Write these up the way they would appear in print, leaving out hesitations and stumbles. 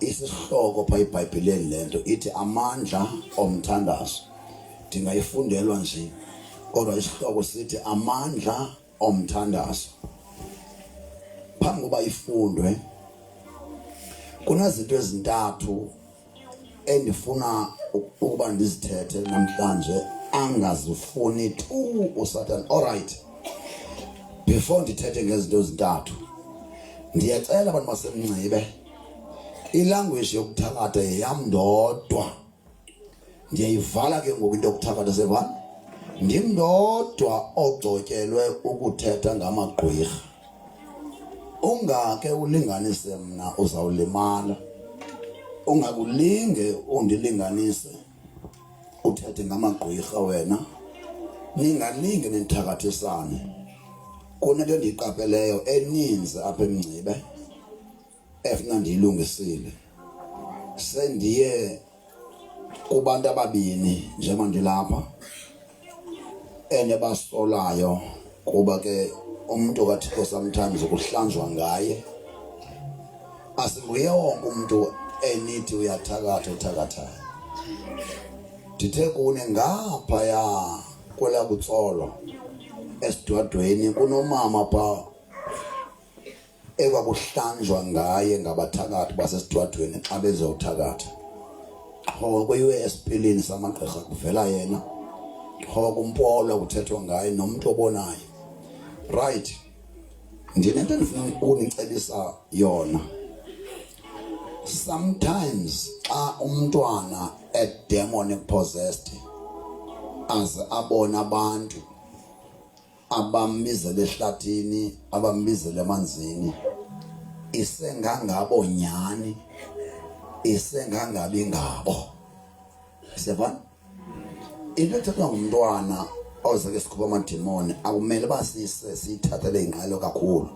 Isihloko pha iBhayibhelini lento ithi amandla omthandazo. Ndingayifundelwa nje kodwa isihloko sithi amandla omthandazo. Phambi koba ifundwe kunezinto ezintathu endifuna ukuba ndizithethe namhlanje angazifuni tu uSathane. Alright, before ndithethe ngezinto ezintathu ndiyacela abantu baseMngcibe, ilanguage yokuthakatha yeyam ndodwa. Ndiyayivala ke ngoku into yokuthakatha sevana. Ndim ndodwa ogcotyelwe ukuthetha ngamagqwirha. Ungake ulinganise mna uzawulimala. Ungakulinge undilinganise uthethe ngamagqwirha wena. Ningalinge nithakathisane. Kunento endiyiqapheleyo eninzi apha eMngcibe efuna ndiyilungisile. Sendiye kubantu ababini njengoba ndilapha enebasolayo kuba ke umuntu kaThixo sometimes ukuhlanjwa ngaye. Asinguye wonke umuntu enithi uyathakatha uthakathayo. Ndithe kune ngaphaya kwela kutsolo esidwadweni kunomama pha ekwakuhlanjwa ngaye ngabathakathi basesidwadweni xa bezothakatha. Kuyiwe esipilini samagqirha kuvela yena. Kumpolo kuthethwa ngaye nomuntu obonayo. Right, ndinento endifuna ukunicebisa yona. Sometimes xa umntwana demonic possessed aze abona abantu abambizele ehlathini abambizele emanzini, isengangabo nyani, isengangabi ngabo. Siyabona? Into ethethwa ngumntwana ozake sikhupha amadimoni akumele siyithathele ingqalelo kakhulu.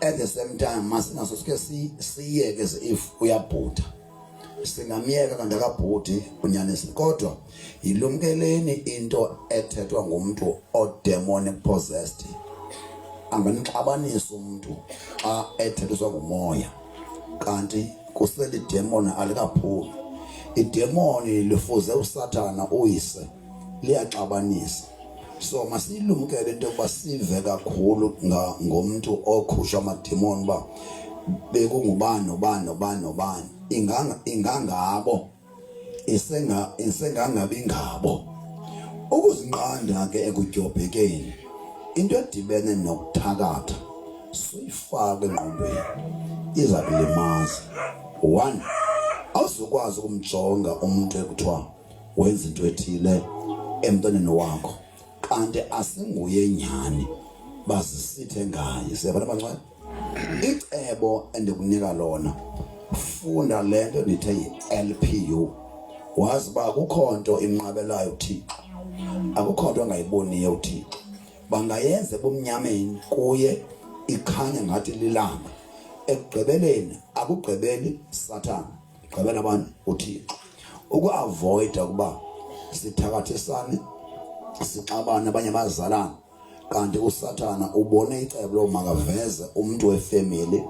At the same time masinaso sike siyeke if uyabhuda. Singamyeka kanti akabhudi unyanisi, kodwa yilumkeleni into ethethwa ngumuntu odemonic possessed. Anganixabanisa umuntu xa ethethiswa ngumoya kanti kusele idemoni alikaphuli. Idemoni lifuze uSathana uyise liyaxabanisa. So masilumkele into yokuba sive kakhulu ngomuntu okhusha amademoni ba bekungubani nobani ingangabo isengangabi ngabo. Ukuzinqanda ke ekudyobhekeni into edibene nokuthakatha suyifake engqondweni izakulimaza. One, awuzukwazi ukumjonga umuntu ekuthiwa wenza into ethile emntwaneni wakho kanti asinguye nyani bazisithe ngaye. Siyabona bancane, icebo endikunika lona, funda lento ndithe yi-LPU. Wazi uba akukho nto imnqabelayo uThixo, akukho nto angayiboniyo uThixo. Bangayenza ebumnyameni kuye ikhanya ngathi lilanga. Ekugqibeleni akugqibeli Sathane, gqibela abantu uThixo. Uku-avoida ukuba sithakathisane sixabane abanye bazalana kanti uSathana ubone icebo lomakaveze umuntu wefamily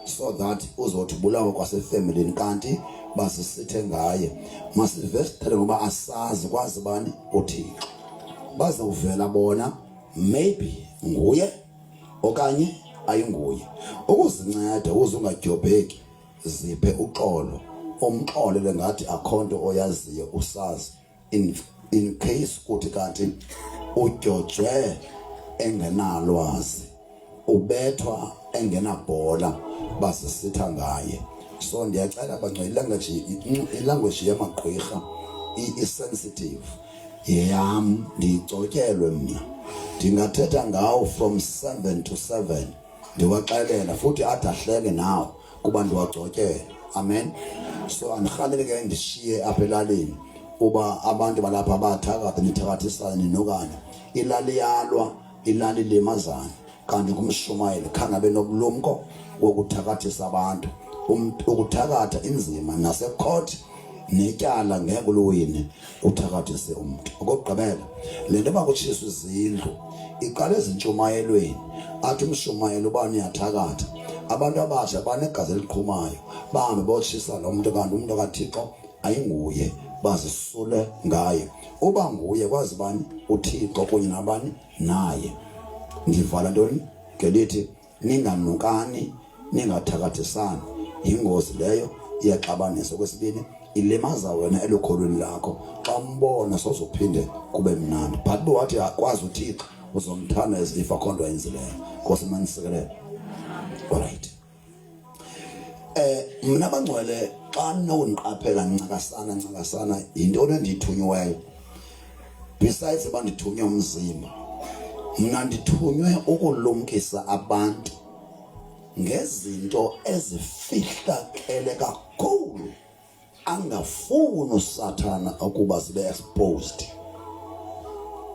so that uzothi bulawa kwasefamilini kanti basisithe ngaye. Masivesithele ngoba asazi kwazi bani uThixo. Bazawuvela bona maybe nguye okanye ayinguye. Ukuzinceda uze ungadyobheki, ziphe uxolo, umxolele ngathi akhonto oyaziyo usazi in case kuthi kanti udyojwe engenalwazi, ubethwa engenabhola basisitha ngaye. So ndiyacela bangcwe ilanguage yamagqwirha i-sensitive yeyam, ndiyigcotyelwe mna. Ndingathetha ngawo from 7 to 7 ndiwaxelela futhi athi ahleke nawo kuba ndiwagcotyele. Amen. So andirhalele ke ndishiye apha elalini uba abantu balapha bathakatha nithakathisane nokanye. Ilali yalwa, ilali limazana kanti ngumshumayeli khangabe nobulumko wokuthakathisa abantu. Ukuthakatha inzima nasecourt netyala ngeke luwine uthakathise umuntu. Okugqibela lento bakutshiswa izindlu iqala ezintshumayelweni. Athi umshumayeli uba niyathakatha abantu abasha banegazi eliqhumayo bahambe boshisa lo muntu kanti umuntu kaThixo ayinguye bazisule ngaye uba nguye kwazi bani uThixo kunye nabani naye. Ndivala ntoni ngelithi ninganukani ningathakathisani, ingozi leyo iyaxabanisa. Okwesibini ilimaza wena elukholweni lakho, xa umbona sozophinde kube mnandi, but wathi akwazi uThixo uzomthanda ezifa khonto yenzileyo. Nkosi manisekelele. Alright, mina bangcwele xa nondiqaphela ncakasana into endiyithunyiweyo, besides bandithunywe umzimba, mina ndithunywe ukulumkisa abantu ngezinto ezifihlakele kakhulu angafuni uSathana ukuba zibe exposed.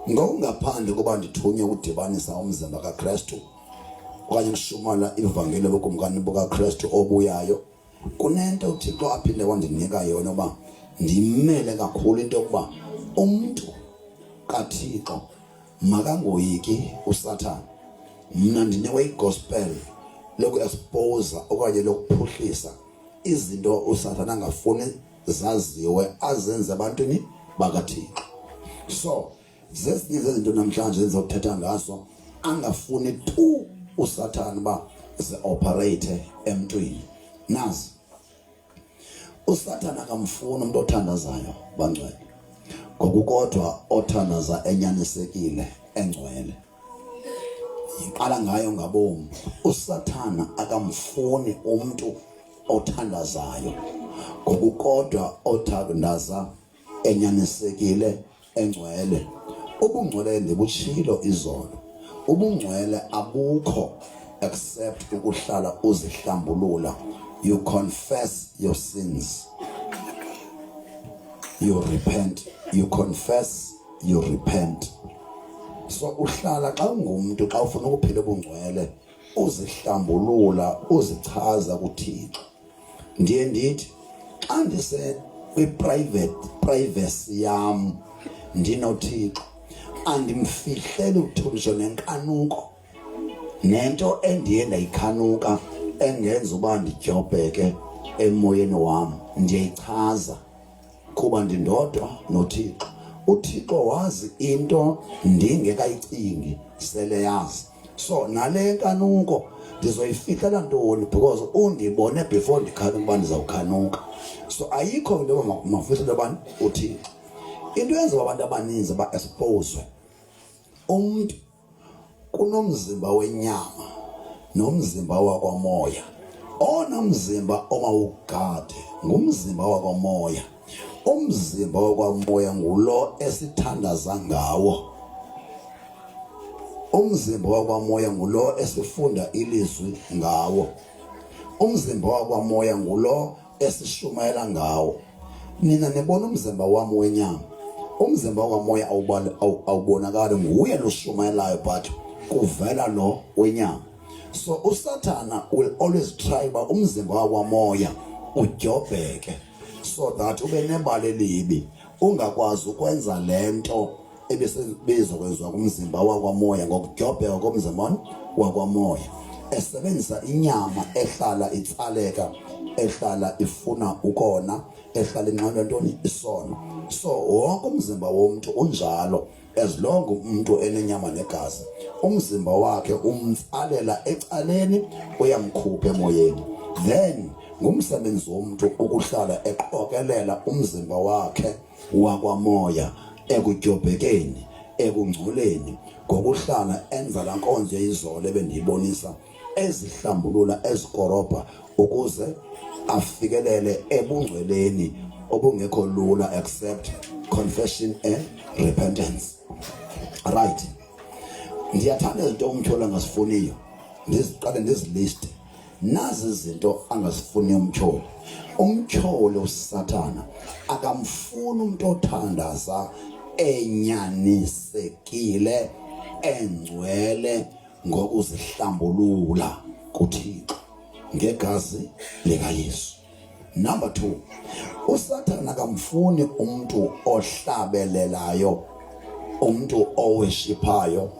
Ngokungaphandle kuba ndithunywe ukudibanisa umzimba kaKristu okanye ukushumayela ivangeli lobukumkani bukaKristu obuyayo, kunento uThixo aphinde wandinika yona uba ndimele kakhulu into yokuba umuntu kaThixo makangoyiki uSathana. Mna ndinewe igospel loku-expose okanye lokuphuhlisa izinto uSathana angafuni zaziwe azenze abantwini bakaThixo. So zezinye zezinto namhlanje endizothetha ngazo angafuni tu uSathana ba ze-operate emntwini. Nazi uSathana akamfuni umuntu othandazayo bangcwele, ngokukodwa othandaza enyanisekile engcwele. Yiqala ngayo ngabomu. uSathana akamfuni umuntu othandazayo, ngokukodwa othandaza enyanisekile engcwele. Ubungcwele ndibutshilo izolo, ubungcwele abukho except ukuhlala uzihlambulula. You confess your sins, you repent, you confess, you repent. So uhlala xa ungumuntu, xa ufuna ukuphila ubungcwele, uzihlambulula, uzichaza kuThixo. Ndiye ndithi xa ndise privacy yam ndinoThixo, andimfihleli uthulisho nenkanuko, nento endiye ndayikhanuka engenza uba ndidyobheke emoyeni wam, ndiyayichaza kuba ndindodwa noThixo. uThixo wazi into ndingekayicingi sele yazi. So nale nkanuko ndizoyifihlela ntoni because undibone before ndikhanuka uba ndizawukhanuka. So ayikho into yoba mafihlele abantu uThixo. Into yenza abantu abaninzi ba-exposwe. Umuntu kunomzimba wenyama nomzimba wakwamoya. Ona mzimba omawugade ngumzimba wakwamoya. Umzimba wakwamoya ngulo esithandaza ngawo. Umzimba wakwamoya ngulo esifunda ilizwi ngawo. Umzimba wakwamoya ngulo esishumayela ngawo. Nina nibona umzimba wami wenyama. Umzimba wakwamoya awubonakali, nguye lo shumayelayo but kuvela lo wenyama. So uSathana will always try ba umzimba wakwamoya udyobheke so that ube nebali elibi, ungakwazi ukwenza lento ebesebizokwenziwa kumzimba wakwamoya ngokudyobheka komzimba wakwamoya, esebenzisa inyama ehlala itsaleka, ehlala ifuna ukona, ehlala inqanda ntoni isono. So wonke umzimba womuntu unjalo, as long umuntu enenyama negazi, umzimba wakhe umtsalela ecaleni uyamkhupha emoyeni. Then ngumsebenzi womuntu ukuhlala eqokelela umzimba wakhe wakwamoya ekudyobhekeni, ekungcoleni, ngokuhlala enza la nkonzo yizolo ebendiyibonisa, ezihlambulula, ezikorobha ukuze afikelele ebungcweleni obungekho lula except confession and repentance. Right, ndiyathanda izinto umtyholi angasifuniyo, ndiziqale ndiziliste. Nazi izinto angasifuni umtyholi. Umtyholi uSathana akamfuni umuntu othandaza enyanisekile engcwele ngokuzihlambulula kuThixo ngegazi likaYesu. Number 2, uSathana akamfuni umuntu ohlabelelayo, umuntu oweshiphayo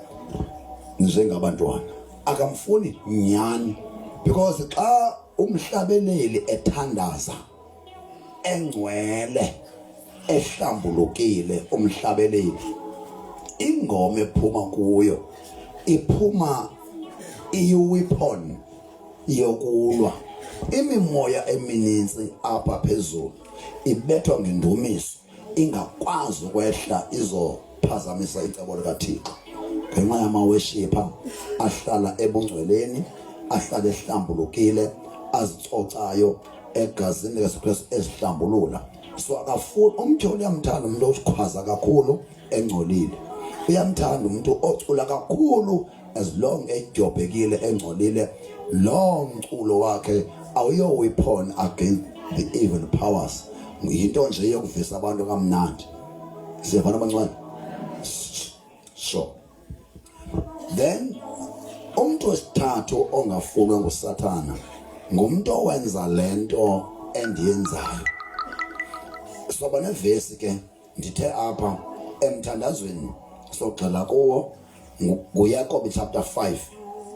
njengabantwana. Akamfuni nyani because xa umhlabeleli ethandaza engcwele ehlambulukile umhlabeleli ingoma ephuma kuyo iphuma iweapon yokulwa imimoya emininzi apha phezulu ibethwa ngendumiso ingakwazi ukwehla izophazamisa icebo likaThixo ngenxa yamaworshipper ahlala ebungcweleni ahlala ehlambulukile azicocayo egazini likaKristu ezihlambulula so akafuni umuntu uyamthanda umuntu okhwaza kakhulu engcolile uyamthanda umuntu ocula kakhulu as long ejobhekile engcolile lo mculo wakhe awuyo weapon against the evil powers into nje yokuvisa abantu kamnandi siyafana abancane sure then umuntu wesithathu ongafunwa nguSathana ngumuntu owenza lento endiyenzayo soba nevesi ke ndithe apha emthandazweni soxela kuwo nguYakobi chapter 5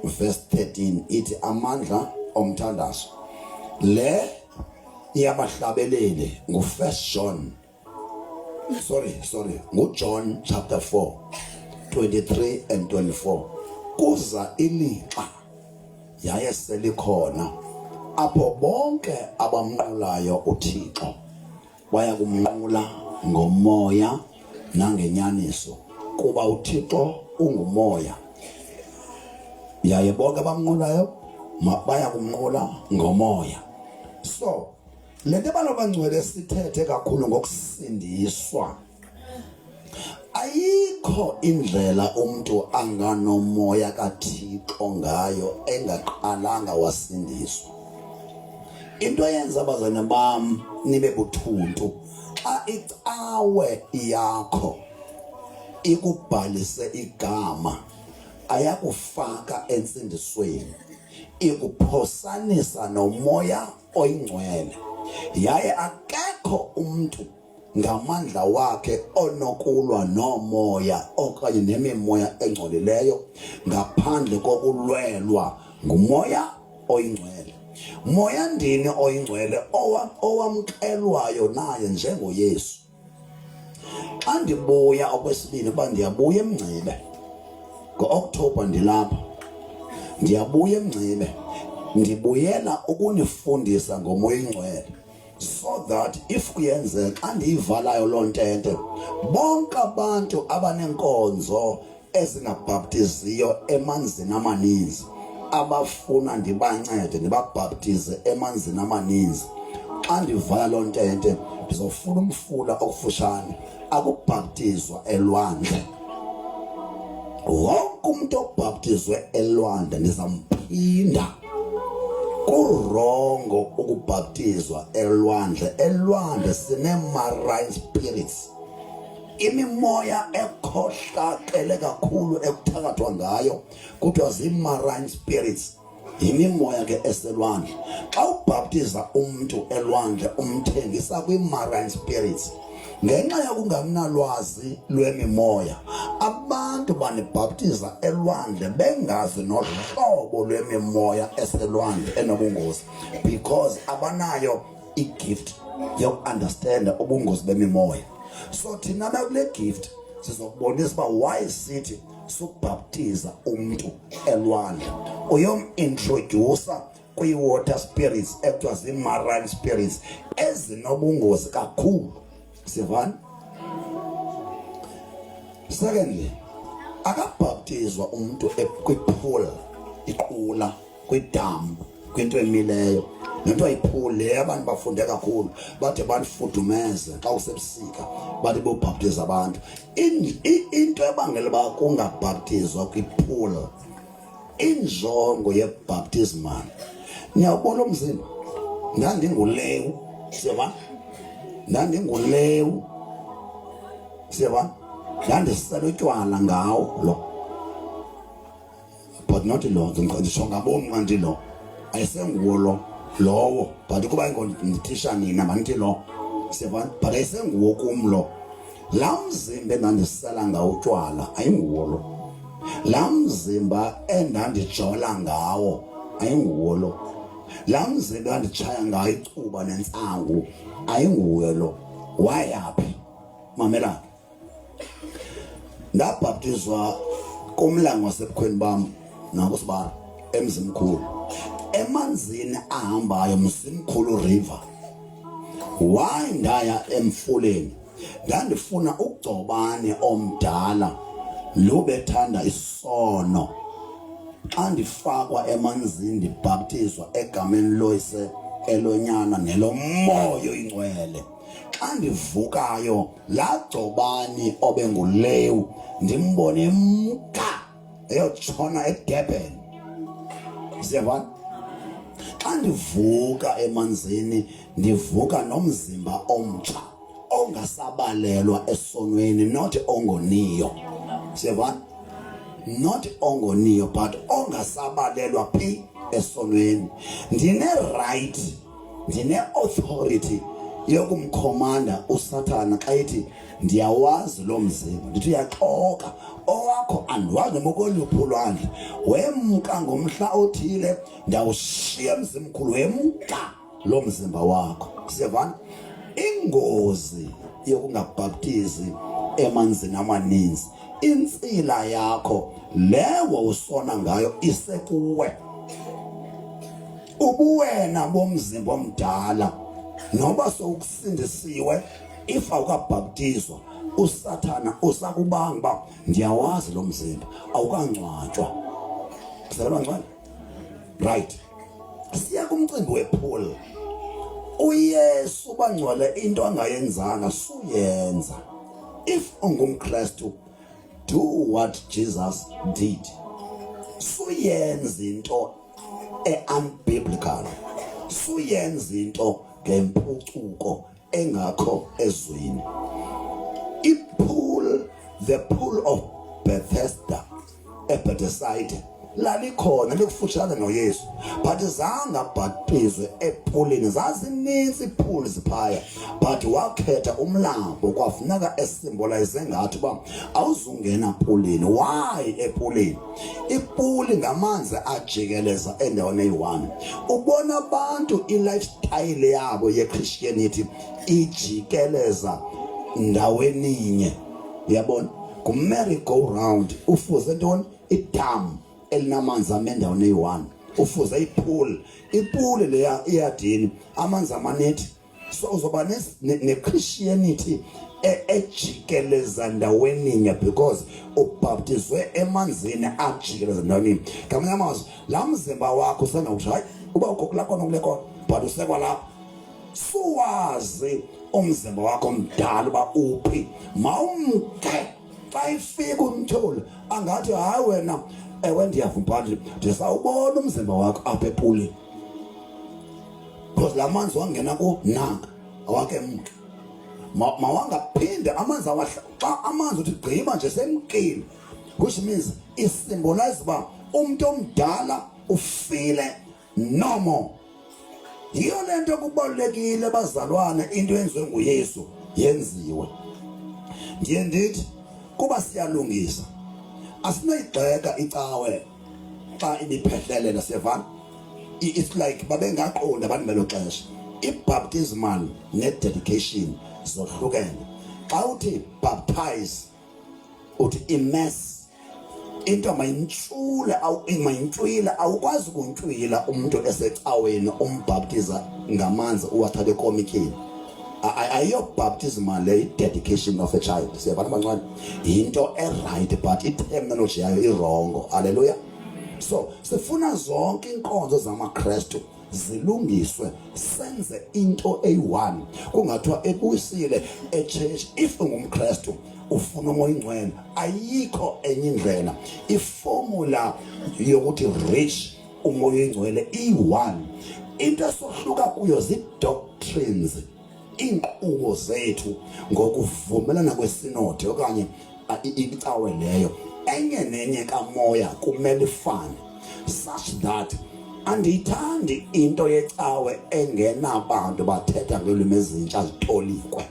verse 13 ithi amandla omthandazo le yabahlabeleli ngu1 John nguJohn chapter 4 23 and 24 kuza ilixa yaye selikhona apho bonke abamnqulayo uThixo baya kumnqula ngomoya nangenyaniso kuba uThixo ungumoya yaye bonke abamnqulayo baya kumnqula ngomoya so lento balobangcwele sithethe kakhulu ngokusindiswa ayikho indlela umuntu anganomoya kaThixo ngayo engaqalanga wasindiswa into yenza abazane bam nibe buthuntu xa icawe yakho ikubhalise igama ayakufaka ensindisweni ikuphosanisa nomoya oyingcwele yaye akekho umuntu ngamandla wakhe onokulwa nomoya okanye nemimoya engcolileyo ngaphandle kokulwelwa ngumoya oyingcwele moya ndini oyingcwele owamkelwayo naye njengoYesu xa ndibuya okwesibini kuba ndiyabuya eMngcibe ngo-October ndilapha ndiyabuya eMngcibe ndibuyela ukunifundisa ngomoya oyingcwele so that if kuyenzeka andiyivalayo loo ntente bonke abantu abanenkonzo ezingabhaptiziyo emanzini amaninzi abafuna ndibancede ndibabhaptize emanzini amaninzi xa ndivala loo ntente ndizofuna umfula okufutshane akubhaptizwa elwandle wonke umuntu obhaptizwe elwandle ndizamphinda kurongo ukubhaptizwa elwandle sine-marine spirits imimoya ekhohlakele kakhulu ekuthakathwa ngayo kuthiwa zii-marine spirits yimimoya ke eselwandle xa ubhaptiza umuntu elwandle umthengisa kwi-marine spirits ngenxa yokungamnalwazi lwemimoya abantu banibhaptiza elwandle bengazi nohlobo lwemimoya eselwandle enobungozi because abanayo igift yoku-understanda ubungozi bemimoya so thina kule gift sizokubonisa uba why sithi sukubhaptiza umuntu elwandle uyom-introducer kwi-water spirits ekuthiwa zii-marine spirits ezinobungozi kakhulu sivana secondly akabhaptizwa umuntu kwipool iqula kwidamu kwinto emileyo lento ayipool le abantu bafunde kakhulu bade banifudumeze xa usebusika bathi bobhaptiza abantu into ebangela ba kungabhaptizwa kwipool injongo yebaptismal niyabona umzimba ndandingulewu siyabona ndandingulewu siyabona ndandisela utywala ngawo lo but not lo ndisho ngabom kanti lo ayisenguwo lowo but kuba ngithisha nina mandithi lo siyabona but ayisenguwo kum lo laa mzimba endandisela ngawo utywala ayinguwo lo laa mzimba endandijola ngawo ayinguwo lo. La mzimba anditshaya ngayo icuba nentsangu ayinguwo lo. Wayaphi? Mamela. Ndabhaptizwa kumlango wasebukhweni bam nakusibani emzimkhulu. Emanzini ahambayo Mzimkhulu River. Why ndaya emfuleni? Ndandifuna ukugcobane omdala lobethanda isono. Xa ndifakwa emanzini ndibhaptizwa egameni loyise elonyana nelomoya oyingcwele. Xa ndivukayo laa gcobani obengulewu ndimbone mka eyotshona eDurban. Siyabona? Xa ndivuka emanzini ndivuka nomzimba omtsha ongasabalelwa esonweni, not ongoniyo. Siyabona? Not ongoniyo but ongasabalelwa phi esonweni. Ndine right, ndine authority yokumkhomanda uSathana xa ethi ndiyawazi lo mzimba. Ndithi uyaxoka owakho andiwazi mokoluphu lwandle. Wemka ngomhla othile ndawushiya Mzimkhulu wemka lo mzimba wakho. Siyavana? Ingozi yokungabhaptizi emanzini amaninzi. Insila yakho lewo usona ngayo isekuwe. Ubuwena bomzimba omdala noba sowukusindisiwe if awukabhaptizwa uSathana usakubanga ba ndiyawazi lo mzimba awukangcwatshwa. Kusalaba ngcwele. Right. Siya kumcimbi wepool. uYesu bangcwele into angayenzanga suyenza. If ungumKristu, do what Jesus did. Suyenza into unbiblical. Suyenza into ngempucuko engakho ezweni. The pool of Bethesda, Bethesda, lalikhona likufutshane noYesu, but zanga bhaptizwe epoolini. Zazininzi pools phaya, but wakhetha umlambo kwafuneka esymbolize ngathi ba awuzungena poolini. Why epoolini? Ipool ngamanzi ajikeleza endaweni eyi-1. Ubona abantu i-lifestyle yabo ye-Christianity ijikeleza ndaweninye. Yabona ku-merry-go-round ufuze ntoni? Idamu elinamanzi amendaweni eyi-1. Ufuze ipool leya iyadini amanzi amanethi. So uzoba ne-Christianity ejikeleza ndaweninye because ubhaptizwe emanzini ajikeleza ndaweninye. Ngamanye amazwi la mzimba wakho usengawuthi hayi uba ukhokula khona kule khona but usekwa lapho. Suwazi umzimba wakho mdala uba uphi. Mawumke xa ifika umthole angathi hayi wena ndiyavumphani ndisawubona umzimba wakho apha epoolini because la manzi wangena kunaka awake mntu. Mawangaphinde amanzi xa amanzi uthi gqiba nje semkile, which means isymbolize uba umuntu omdala ufile no more. Yiyo lento kubalulekile bazalwane into yenziwe nguYesu yenziwe. Ndiye ndithi kuba siyalungisa asinoyigxeka icawe xa ibiphehlelena. Sevana? It's like babengaqonda abantu belo xesha i-baptismal ne-dedication zohlukene. Xa uthi baptize uthi immerse into mayintshwila awukwazi ukuntshwila umuntu esecaweni umbhaptiza ngamanzi uwathathe komikini. Ayiyo baptismal le dedication of a child. Siyabona abancane into right but i-terminology yayo irongo. Haleluya. So sifuna zonke inkonzo zamaKristu zilungiswe senze into eyi-1. Kungathiwa ebuyisile echurch. If ungumKristu ufuna umoya ingcwele ayikho enye indlela. Iformula yokuthi reach umoya ingcwele i-1. Into esohluka kuyo zi-doctrines, inkqubo zethu ngokuvumelana kwesinodi okanye icawe leyo. Enye nenye kamoya kumele ifane such that andiyithandi into yecawe engenabantu bathetha ngelwimi ezintsha zitolikwe.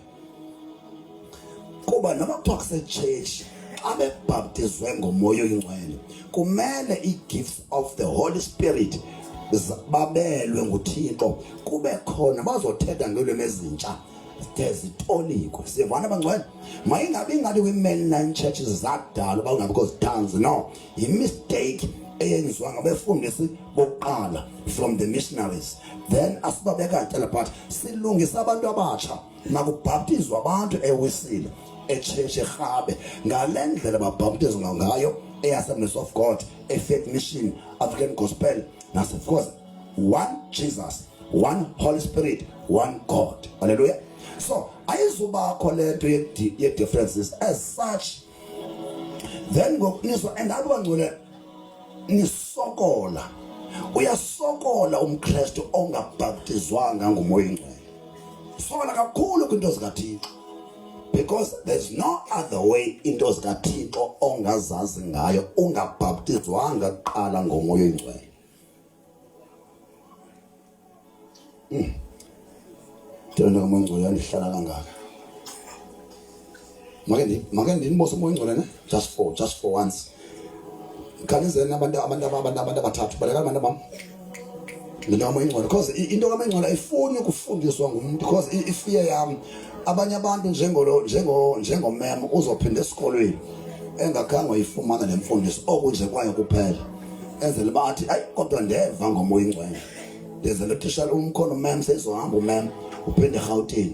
Kuba noma kuthiwa kusechurch xa bebhaptizwe ngomoya oyingcwele kumele i-gifts of the Holy Spirit babelwe nguThixo kube khona bazothetha ngelwimi ezintsha zitolikwe. Sivana abangcwele mayingabi ngathi kwi-mainline churches zakudala bangabikho tongues. No, i-mistake eyenziwa ngabefundisi bokuqala from the missionaries. Then asibabeka ntela but silungisa abantu abatsha makubhaptizwa abantu ewisile echurch eRhabe ngale ndlela babhaptizwa ngayo eAssemblies of God, Faith Mission, African Gospel. Now of course one Jesus, one Holy Spirit, one God. Hallelujah. So ayizubakho lento ye differences as such. Then ngokuniswa and abangcwele nisokola. Uyasokola umKristu ongabhaptizwanga ngumoya oyingcwele. Sokola kakhulu kwinto zikaThixo. Because there's no other way into zikaThixo ongazazi ngayo ungabhaptizwanga kuqala ngomoya oyingcwele. Tena ngomoya oyingcwele yandihlala kangaka. Make ndinibose umoya oyingcwele ne? Just for once. Kanizeni abantu abathathu baleka abantu bam. Ngomoya oyingcwele because into kamoya oyingcwele ayifuni ukufundiswa ngumuntu because ifear yami abanye abantu njengomem uzophinda esikolweni engakhange wayifumana lemfundiso okunje kwayo kuphela enzele bathi ayi kodwa ndeva ngomoya oyingcwele ndezele uthishala umkhono mem seyizohamba umem uphinde eGauteng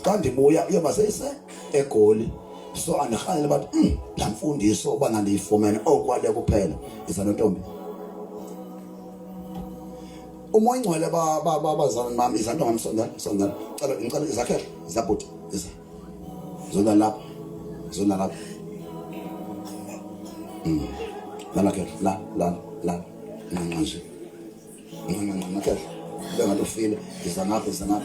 xa ndibuya uyoba seyise eGoli. So andihalele bathi la mfundiso uba nandiyifumene okwale kuphela izanontombi umoya oyingcwele babazalwane bami izanto ngamsondela ngicela izakhela zabhuti iza zona lapha la nje nje bengathi ufile izanapha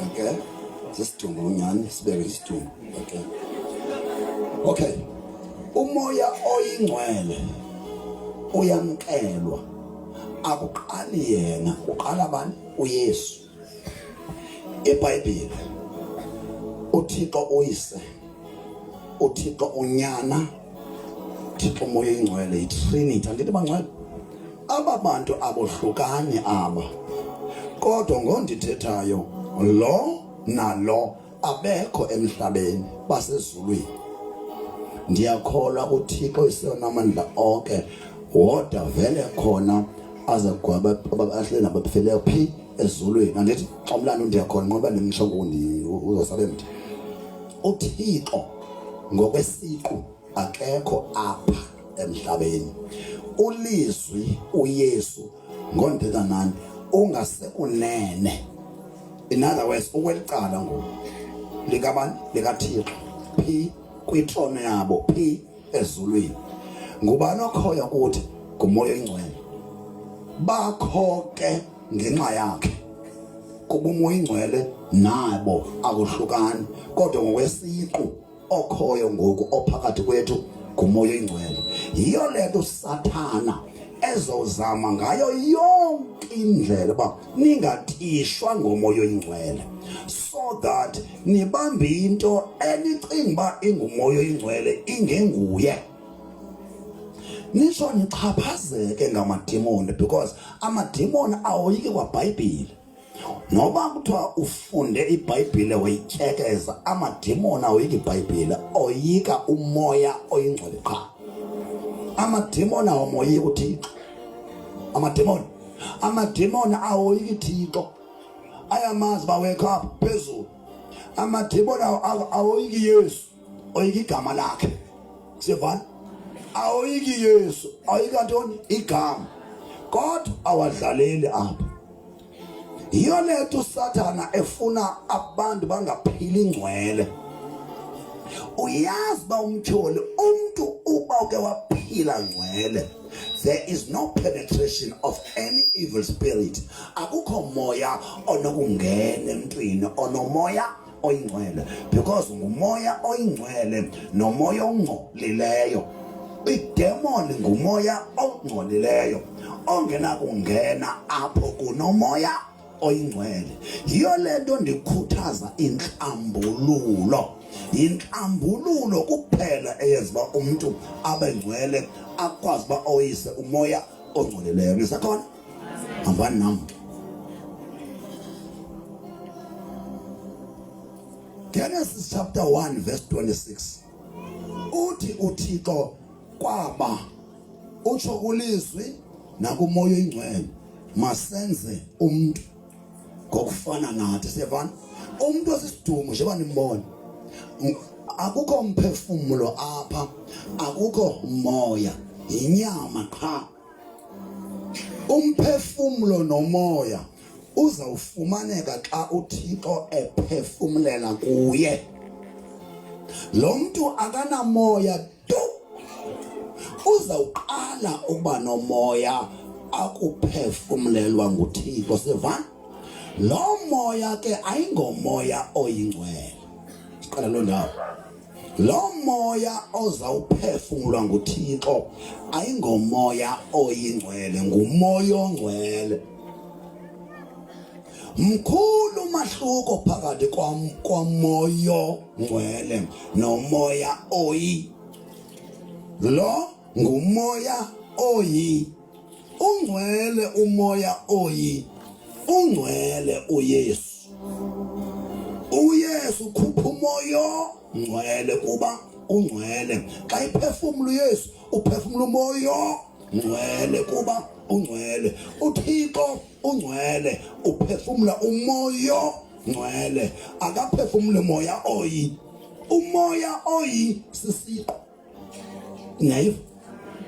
okay sisithungu unyani sibeke isithungu okay umoya oyingcwele uyamkelwa akuqali yena uqala abantu uYesu. eBhayibheli uThixo uyise, uThixo unyana, uThixo umoya oyingcwele, iTrinity. Andithi bangcwele aba bantu abohlukani aba kodwa ngondithethayo lo nalo abekho emhlabeni basezulwini. Ndiyakholwa uThixo isona Amandla onke wodwa vele khona azagwaba abahle nabapheleyo phi ezulwini. Andithi xomlana ndiyakhona ngoba nemshongundi uzosabe mthi uThixo ngokwesiqu akekho apha emhlabeni. Ulizwi uYesu ngondetha nani ungasekunene. In other words ukwelicala ngo likabani likaThixo phi kwitrono yabo phi ezulwini. Ngubani okhoya ukuthi ngumoya oyingcwele bakho ke ngenxa yakhe kuba umoya oyingcwele nabo akuhlukani kodwa ngokwesiqu okhoyo ngoku ophakathi kwethu ngumoya oyingcwele. Yiyo lento Sathana ezozama ngayo yonke indlela ba ningatishwa ngomoya oyingcwele so that nibambe into enicinga ba ingumoya oyingcwele ingenguye. Nisho nichaphazeke ngamadimoni because amadimoni awoyiki kwaBhayibheli. Noba kuthiwa ufunde iBhayibheli wayityekeza amadimoni awoyiki iBhayibheli oyika umoya oyingcwele qha. Amadimoni awomoyiki uThixo. Amadimoni awoyiki uThixo. Ayamazi ba wake up phezulu. Amadimoni awoyiki Yesu oyiki igama lakhe. Sivana awoyiki Yesu ayika ntoni igama kodwa awadlaleli apha. Yiyo lethu Sathana efuna abantu bangaphili ingcwele. Uyazi ba umtyholi umuntu uba uke waphila ngcwele there is no penetration of any evil spirit. Akukho moya onokungena emntwini onomoya oyingcwele because ngumoya oyingcwele nomoya ongcolileyo. Idemoni ngumoya ongcolileyo ongena kungena apho kunomoya oyingcwele. Yiyo lento ndikhuthaza inhlambululo. Inhlambululo kuphela eyenza umuntu abe ngcwele akwazi ba oyise umoya ongcolileyo. Ngisakhona hambani nami. Genesis chapter 1 verse 26. Uthi uThixo kwaba utsho kulizwi nakumoya oyingcwele masenze umuntu ngokufana nathi. Sevana umuntu osisidumo njengoba nimbona, akukho umphefumulo apha, akukho moya, inyama qha. Umphefumulo nomoya uzawufumaneka xa uThixo ephefumulela kuye. Lo muntu akanamoya tu, uzawuqala ukuba nomoya akuphefumulelwa nguThixo. Sevana lo moya ke ayingomoya oyingcwele. Siqala lo ndawo. Lo moya ozawuphefumulwa nguThixo ayingomoya oyingcwele, ngumoya ongcwele. Mkhulu umahluko phakathi komoya ngcwele nomoya oyi. Lo ngumoya oyi. Ungcwele umoya oyi. Ungcwele uYesu. uYesu ukhupha umoya ngcwele kuba ungcwele. Xa iphefumula uYesu uphefumula umoya ngcwele kuba ungcwele. uThixo ungcwele uphefumula umoya ngcwele, akaphefumule umoya oyi. Umoya oyi sisiqo. Nayiva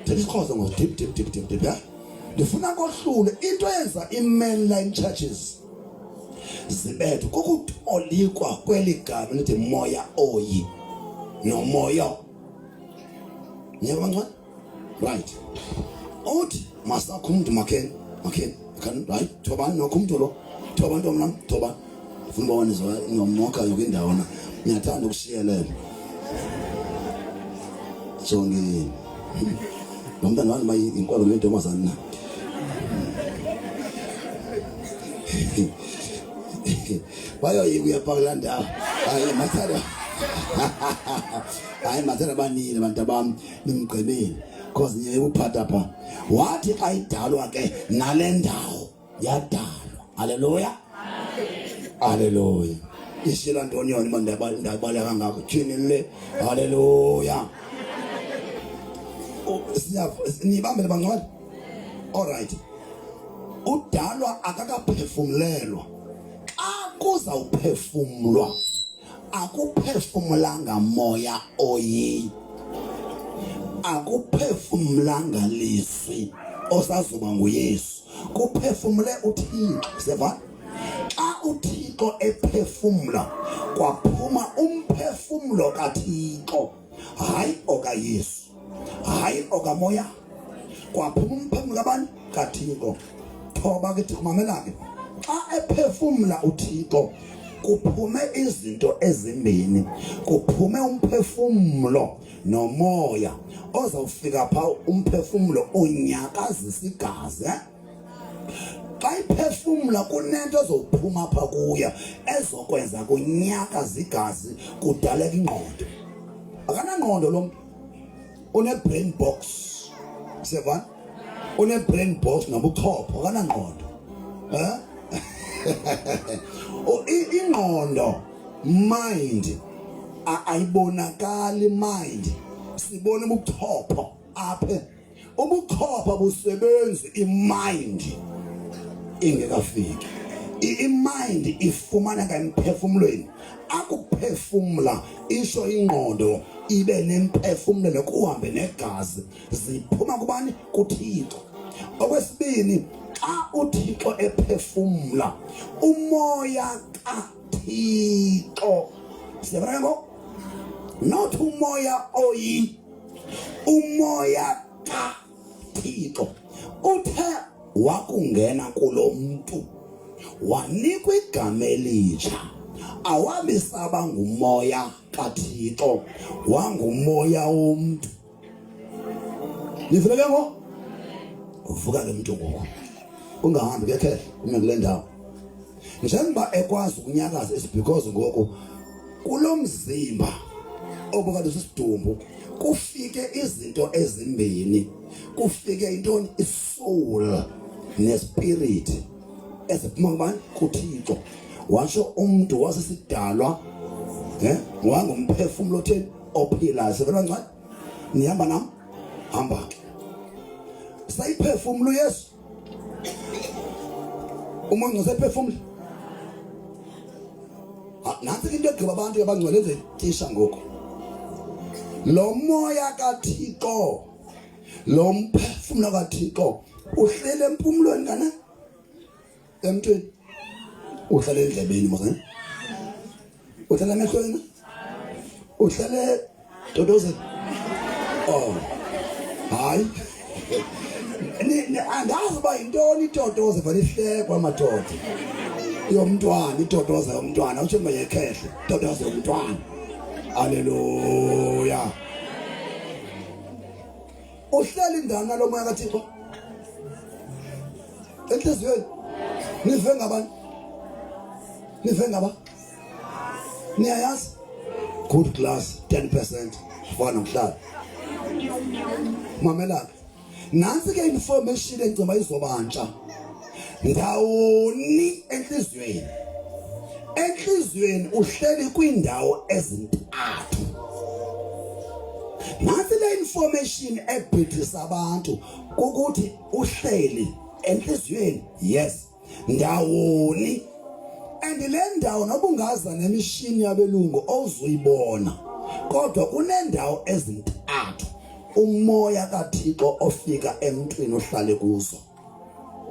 thethi isikhozo ngo dip ya. Ndifuna kohlule into eyenza i-mainline churches zibethu kukutolikwa kweli gama lithi moya oyi nomoya. Nyeba ngwa right. Uthi masakhumntu makhen kan right thobani nokhumntu lo thoba ntombi nami thoba. Ufuna ubone izwa ngomoka yokwindawo na ngiyathanda ukushiyelela jonge lo mntana wami bayinkwalo lentombazana na. Bayoyikuya phakula ndawo. Hayi mathanda. Hayi mathanda banini abantu bami nimgqibile cause ngiye uphatha pha. Wathi xa idalwa ke nale ndawo yadalwa. Haleluya. Haleluya. Ishila ntoni yona mandabala kangaka thini le. Haleluya. Nibambe bangcwele. All right. Udalwa akakaphefumulelwa. Akuza uphefumulwa akuphefumulanga moya oyi, akuphefumulanga lizwi osazuba nguYesu, kuphefumule uThixo. Seva xa uThixo ephefumula kwaphuma umphefumulo kaThixo, hayi okaYesu, hayi okamoya, kwaphuma umphefumulo kabani? kaThixo. Thoba ke mamela ke xa ephefumula uThixo kuphume izinto ezimbini, kuphume umphefumulo nomoya ozawufika pha umphefumulo unyakazisa igazi. Xa iphefumula kunento ezophuma pha kuya ezokwenza kunyakaza igazi kudaleka ingqondo. Akanangqondo lo muntu, une brain box. Sevana une brain box nobuchopho, akanangqondo. Ingqondo mind ayibonakali mind, sibona ubuchopho apha. Ubuchopho busebenza imind ingekafiki. Imind ifumana emphefumulweni, akuphefumula isho ingqondo ibe nemphefumulo kuhambe negazi ziphuma kubani? kuThixo. Okwesibini, xa uThixo ephefumula umoya kaThixo, siyabona, not umoya oyi, umoya kaThixo uthe wakungena kulo muntu wanikwa igama elitsha, awabisaba ngumoya kaThixo, wangumoya womntu. Nivuleke ngo uvuka ke umuntu ngoku ungahambi ke ume kule ndawo njengoba ekwazi ukunyakaza is because ngoku kulo mzimba obukade sisidumbu kufike izinto ezimbini kufike intoni isoul nespirit eziphuma kubani kuThixo washo umuntu wasesidalwa wangumphefumulo otheni ophilayo sevela ncane nihamba nami hamba ke sayiphefumulo Yesu uma ngisephefumulo nansi into egqiba abantu abangcwele ezitisha ngoku lo moya kaThixo lo mphefumulo kaThixo uhlele empumulweni kana emntwini uhlele endlebeni manje uhlele emehlweni uhlele dodozeni hayi angazi ba intoni itodoze vele ihlekwa amadoda yomntwana itodoze yomntwana uthi mayekhehle itodoze yomntwana haleluya uhleli indana lo moya kaThixo enhliziyweni nive ngaba niyayazi good class 10% fana mhlala mamela nansi ke information engiceba izobantsha ndawoni enhliziyweni uhleli kwindawo ezintathu nansi le information ebhidisa abantu ukuthi uhleli enhliziyweni yes ndawoni and le ndawo nobungaza nemishini yabelungu ozuyibona kodwa kunendawo ezintathu umoya kaThixo ofika emntwini ohlale kuzo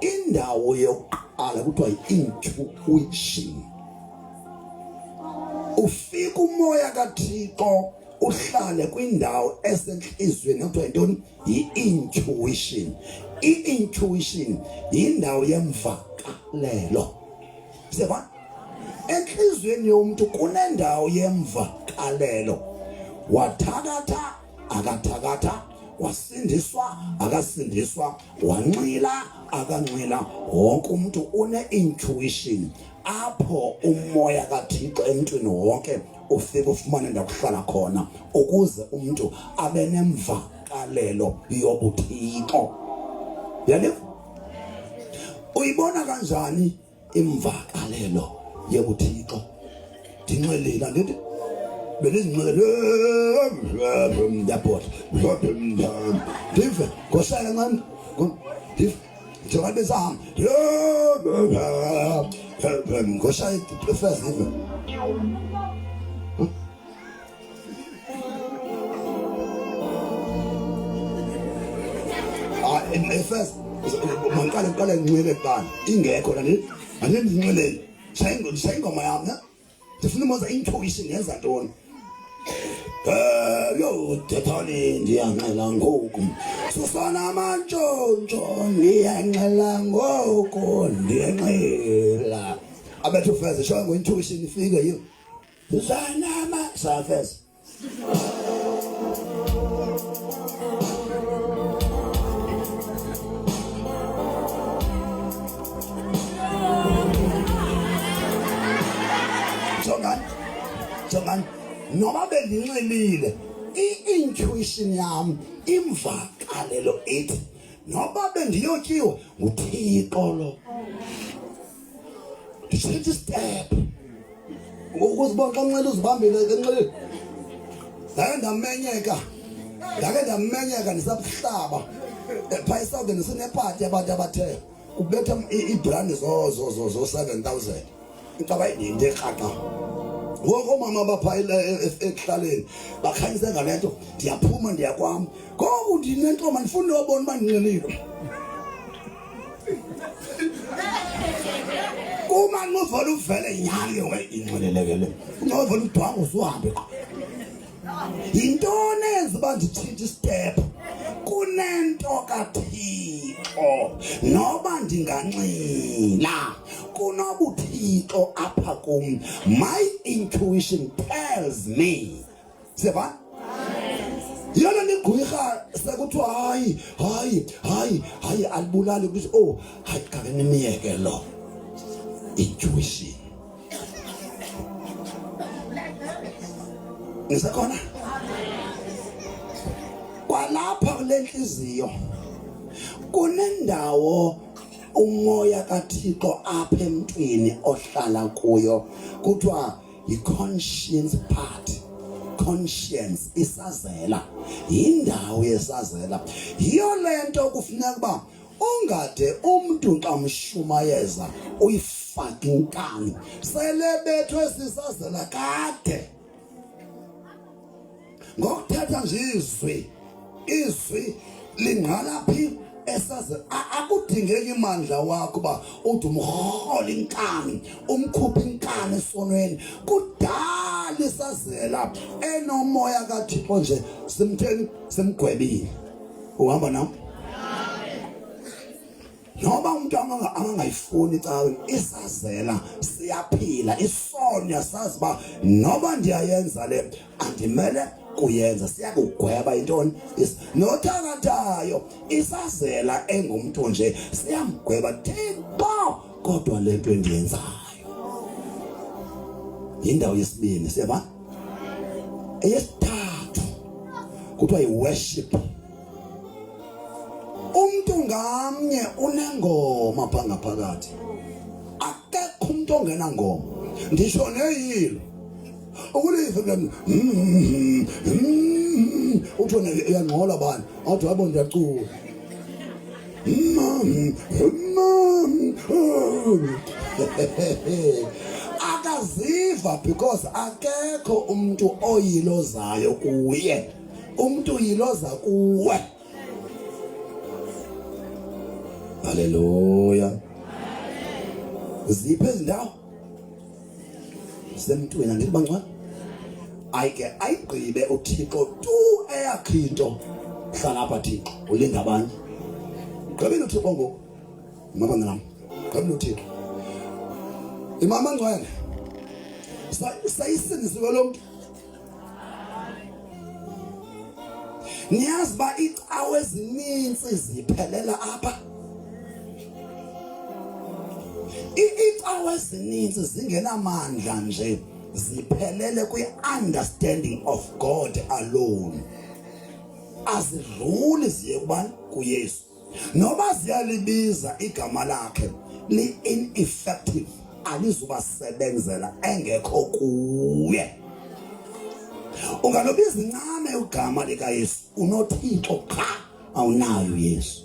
indawo yokuqala kuthiwa intuition ufika umoya kaThixo uhlale kwindawo esenhlizweni kuthiwa intoni i-intuition i-intuition indawo yemvakalelo seba enhlizweni yomuntu kunendawo yemvakalelo wathakatha akathakatha wasindiswa akasindiswa wanxila akanxila wonke umuntu une intuition apho umoya kaThixo emntwini wonke ufika ufumane ndakuhlala khona ukuze umuntu abe nemvakalelo yobuthixo yale uyibona kanjani imvakalelo yobuthixo dinxelela ndithi belizinxele ndapot dive ngoshala ncane dive njengoba besahamba ngoshala first dive first mangqale nginxele kuqala ingekho la nini andizinxelele shaya ingoma yami na ndifuna umoza intuition yenza ntoni yo tethani ndiyanxela ngoku susana amantshontsho ndiyanxela ngoku ndiyanxela abethu first shaya ngo-intuition ifike yiyo susana shaya first Jongan noma bendinxelile i-intuition yami imvakalelo ethi noba bendiyotyiwe nguThixo lo change step ukuzibona xa unxele uzibambile enxeleni ndake ndamenyeka ndisabuhlaba phaa esouthern sinepati abantu abathe kubetha ibrandi zo 7,000 icaba into ekraqqa ngoku omama baphayile ekuhlaleni bakhanyise ngalento ndiyaphuma ndiyakwam ngoku ndinentombi ndifuna uyobona uba ndinxelile uma ngovela uvele nyali inxelelekele ungovela udwangu usuhambe yintoni enza uba nditshintshe istep kunento kaThixo noba ndinganxila kunobuthixo apha kum my intuition tells me seba yona nigqwirha sekuthiwa hayi alibulali ukuthi hayi kake nimyeke lo intuition nisekhona lapha kule nhliziyo kunendawo umoya kaThixo apha emntwini ohlala kuyo kuthiwa i-conscience part. Conscience, isazela, indawo yesazela. Yiyo lento kufuneka uba ungade umuntu xa mshumayeza uyifake inkani selebethwe sisazela kade. Ngokuthatha nje izwi lingqala phi esazela. Akudingeki imandla wakho ba uthi umrhola inkani umkhupha inkani esonweni. Kudala isazela enomoya kaThixo nje simtheni simgwebile. Uhamba nami? Noba umuntu angangayifuni cawe isazela siyaphila. Isono yasazi ba noba ndiyayenza le andimele kuyenza siyakugweba intoni nothakathayo. Isazela engumuntu nje siyamgweba Thixo kodwa lento endiyenzayo. Indawo yesibini siyaba. Eyesithathu kuthiwa yi-worship. Umuntu ngamnye unengoma phakathi. Akekho umuntu ongena ngoma. Ndisho neyilo ukulive ke uthona uyangqola bani athi yabo ndiyacula akaziva because akekho umuntu oyilozayo kuye. Umuntu uyiloza kuwe. Haleluya. Ziphe izindawo semntwini angithi bangcwa ayike ayigqibe uThixo tu eyakhe into hlala apha Thixo ulinda abanye. Gqibile uThixo ngoku mabanga nami. Gqibile uThixo imama ngcwele sayisindisiwe lo muntu. Niyazi ba icawe ezininzi ziphelela apha. Icawe ezininzi zingenamandla nje ziphelele kwi-understanding of God alone. Azidluli ziye kubani kuYesu. Noba ziyalibiza igama lakhe li-ineffective alizubasebenzela engekho kuye. Ungalobiza incame ugama likaYesu unoThixo qha awunayo Yesu.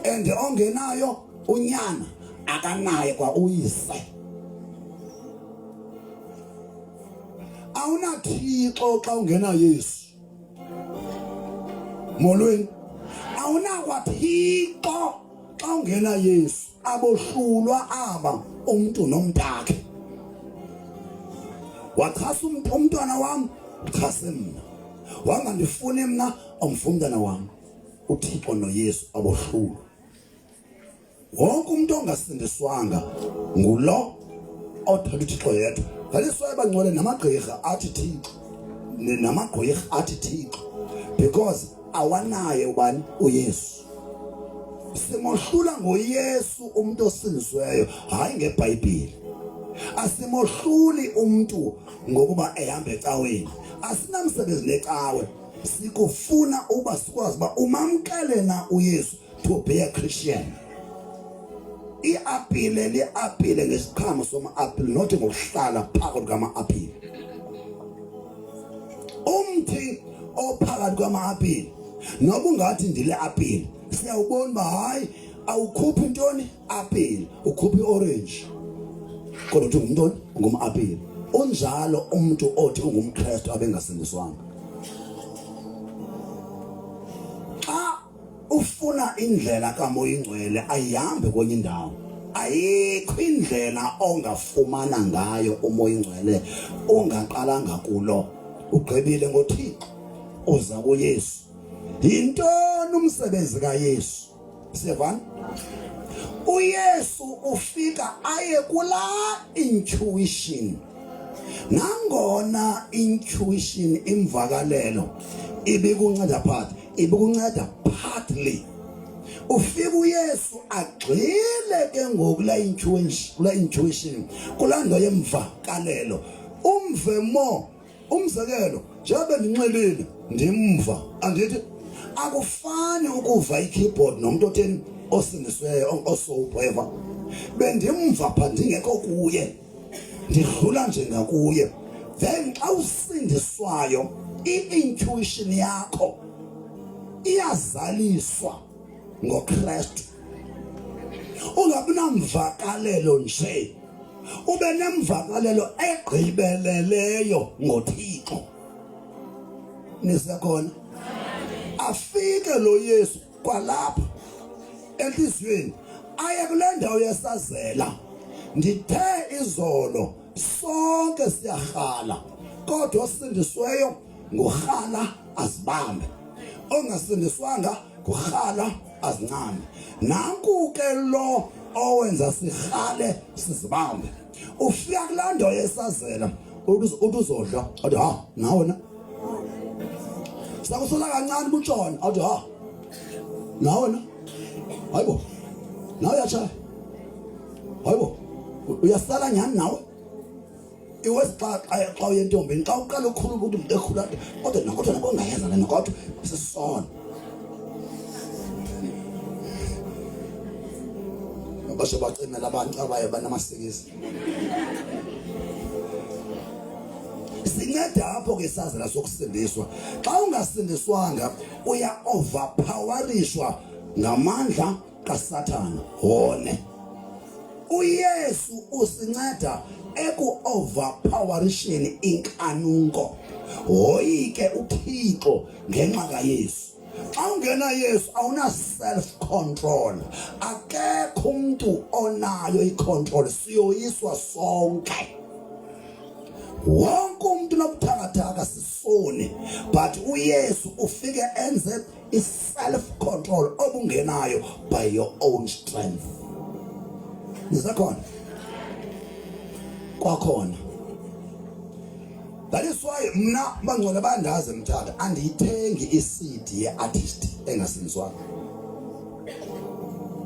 And ongenayo unyana akanaye kwa uyise. AwunaThixo xa ungena Yesu. Molweni. AwunakwaThixo xa ungena Yesu. Abohlulwa aba umuntu nomntakhe. Wakhasa umntwana wami ukhase mina. Wangandifuni mina umfuna umntwana wami. uThixo noYesu abohlulwa. Wonke umuntu ongasindiswanga ngulo othatha uThixo yedwa. Ngaliswaye bangcwele namagqirha athi Thixo. Namagqirha athi Thixo because awanaye ubani uYesu. Simohlula ngoYesu umuntu osindisweyo hayi ngeBhayibheli. Asimohluli umuntu ngokuba ehamba ecaweni. Asinamsebenzi necawe. Sikufuna uba sikwazi ba umamkele na uYesu to be a Christian. Iapile ngesiqhamo soma-apile nothi ngokuhlala phakathi kwama-apile. Umthi ophakathi kwama-apile noba ungathi ndile apile siyawubona uba hayi awukhuphi intoni apile ukhuphi i-orange kodwa uthi ngumntoni nguma-apile. Unjalo umuntu othi ungumKristu abengasindiswanga. Xa ufuna indlela kaMoya Ingcwele ayihambe kwenye indawo. Ayikho indlela ongafumana ngayo uMoya Ingcwele ongaqalanga kulo. Ugqibile ngoThixo uza kuYesu. Yintoni umsebenzi kaYesu? Siyavana? uYesu ufika aye kula intuition. Nangona intuition imvakalelo ibikunceda ibikunceda partly. Ufika uYesu agxile ke ngoku la intuition kulando yemvakalelo. Umvemo umzekelo njengoba ndinxelile ndimva andithi akufani ukuva ikeyboard nomuntu otheni osindisweyo osowubheva bendimva pha ndingekho kuye ndidlula nje ngakuye. Then xa usindiswayo i-intuition yakho iyazaliswa ngoKristu. Ungabi namvakalelo nje, ube nemvakalelo egqibeleleyo ngoThixo. Nisekhona afike lo Yesu kwalapha enhliziyweni aye kule ndawo yesazela. Ndithe izolo sonke siyarhala, kodwa osindisweyo ngorhala azibambe, ongasindiswanga ngorhala azincame. Nanku ke lo owenza sihale sizibambe. Ufika kulaa ndawo yesazela uzodla athi ha nawe na sakusola kancane butshona athi ha nawe na hayibo nawe yachaya hayibo uyasala nyani nawe iwesixa xa uyentombeni xa uqala ukhuluma ukuthi umuntu ekhula kodwa nakho ungayenza lena kodwa sisona basho bacimela abantu abaye banamasikisi. Sinceda apho ke sazela sokusindiswa. Xa ungasindiswanga uya overpowerishwa ngamandla kaSathana. Hone uYesu usinceda eku overpowerisheni inkanunko. Hoyike uThixo ngenxa kaYesu. Xa ungena Yesu awuna self control. Akekho umuntu onayo icontrol, siyoyiswa sonke. Wonke umuntu nobuthakathaka sisone, but uYesu ufike enze i-self control obungenayo by your own strength. Nisakhona kwakhona. That is why mna bangcwele bandazi mthanda andiyithengi iCD ye-artist engasindiswanga.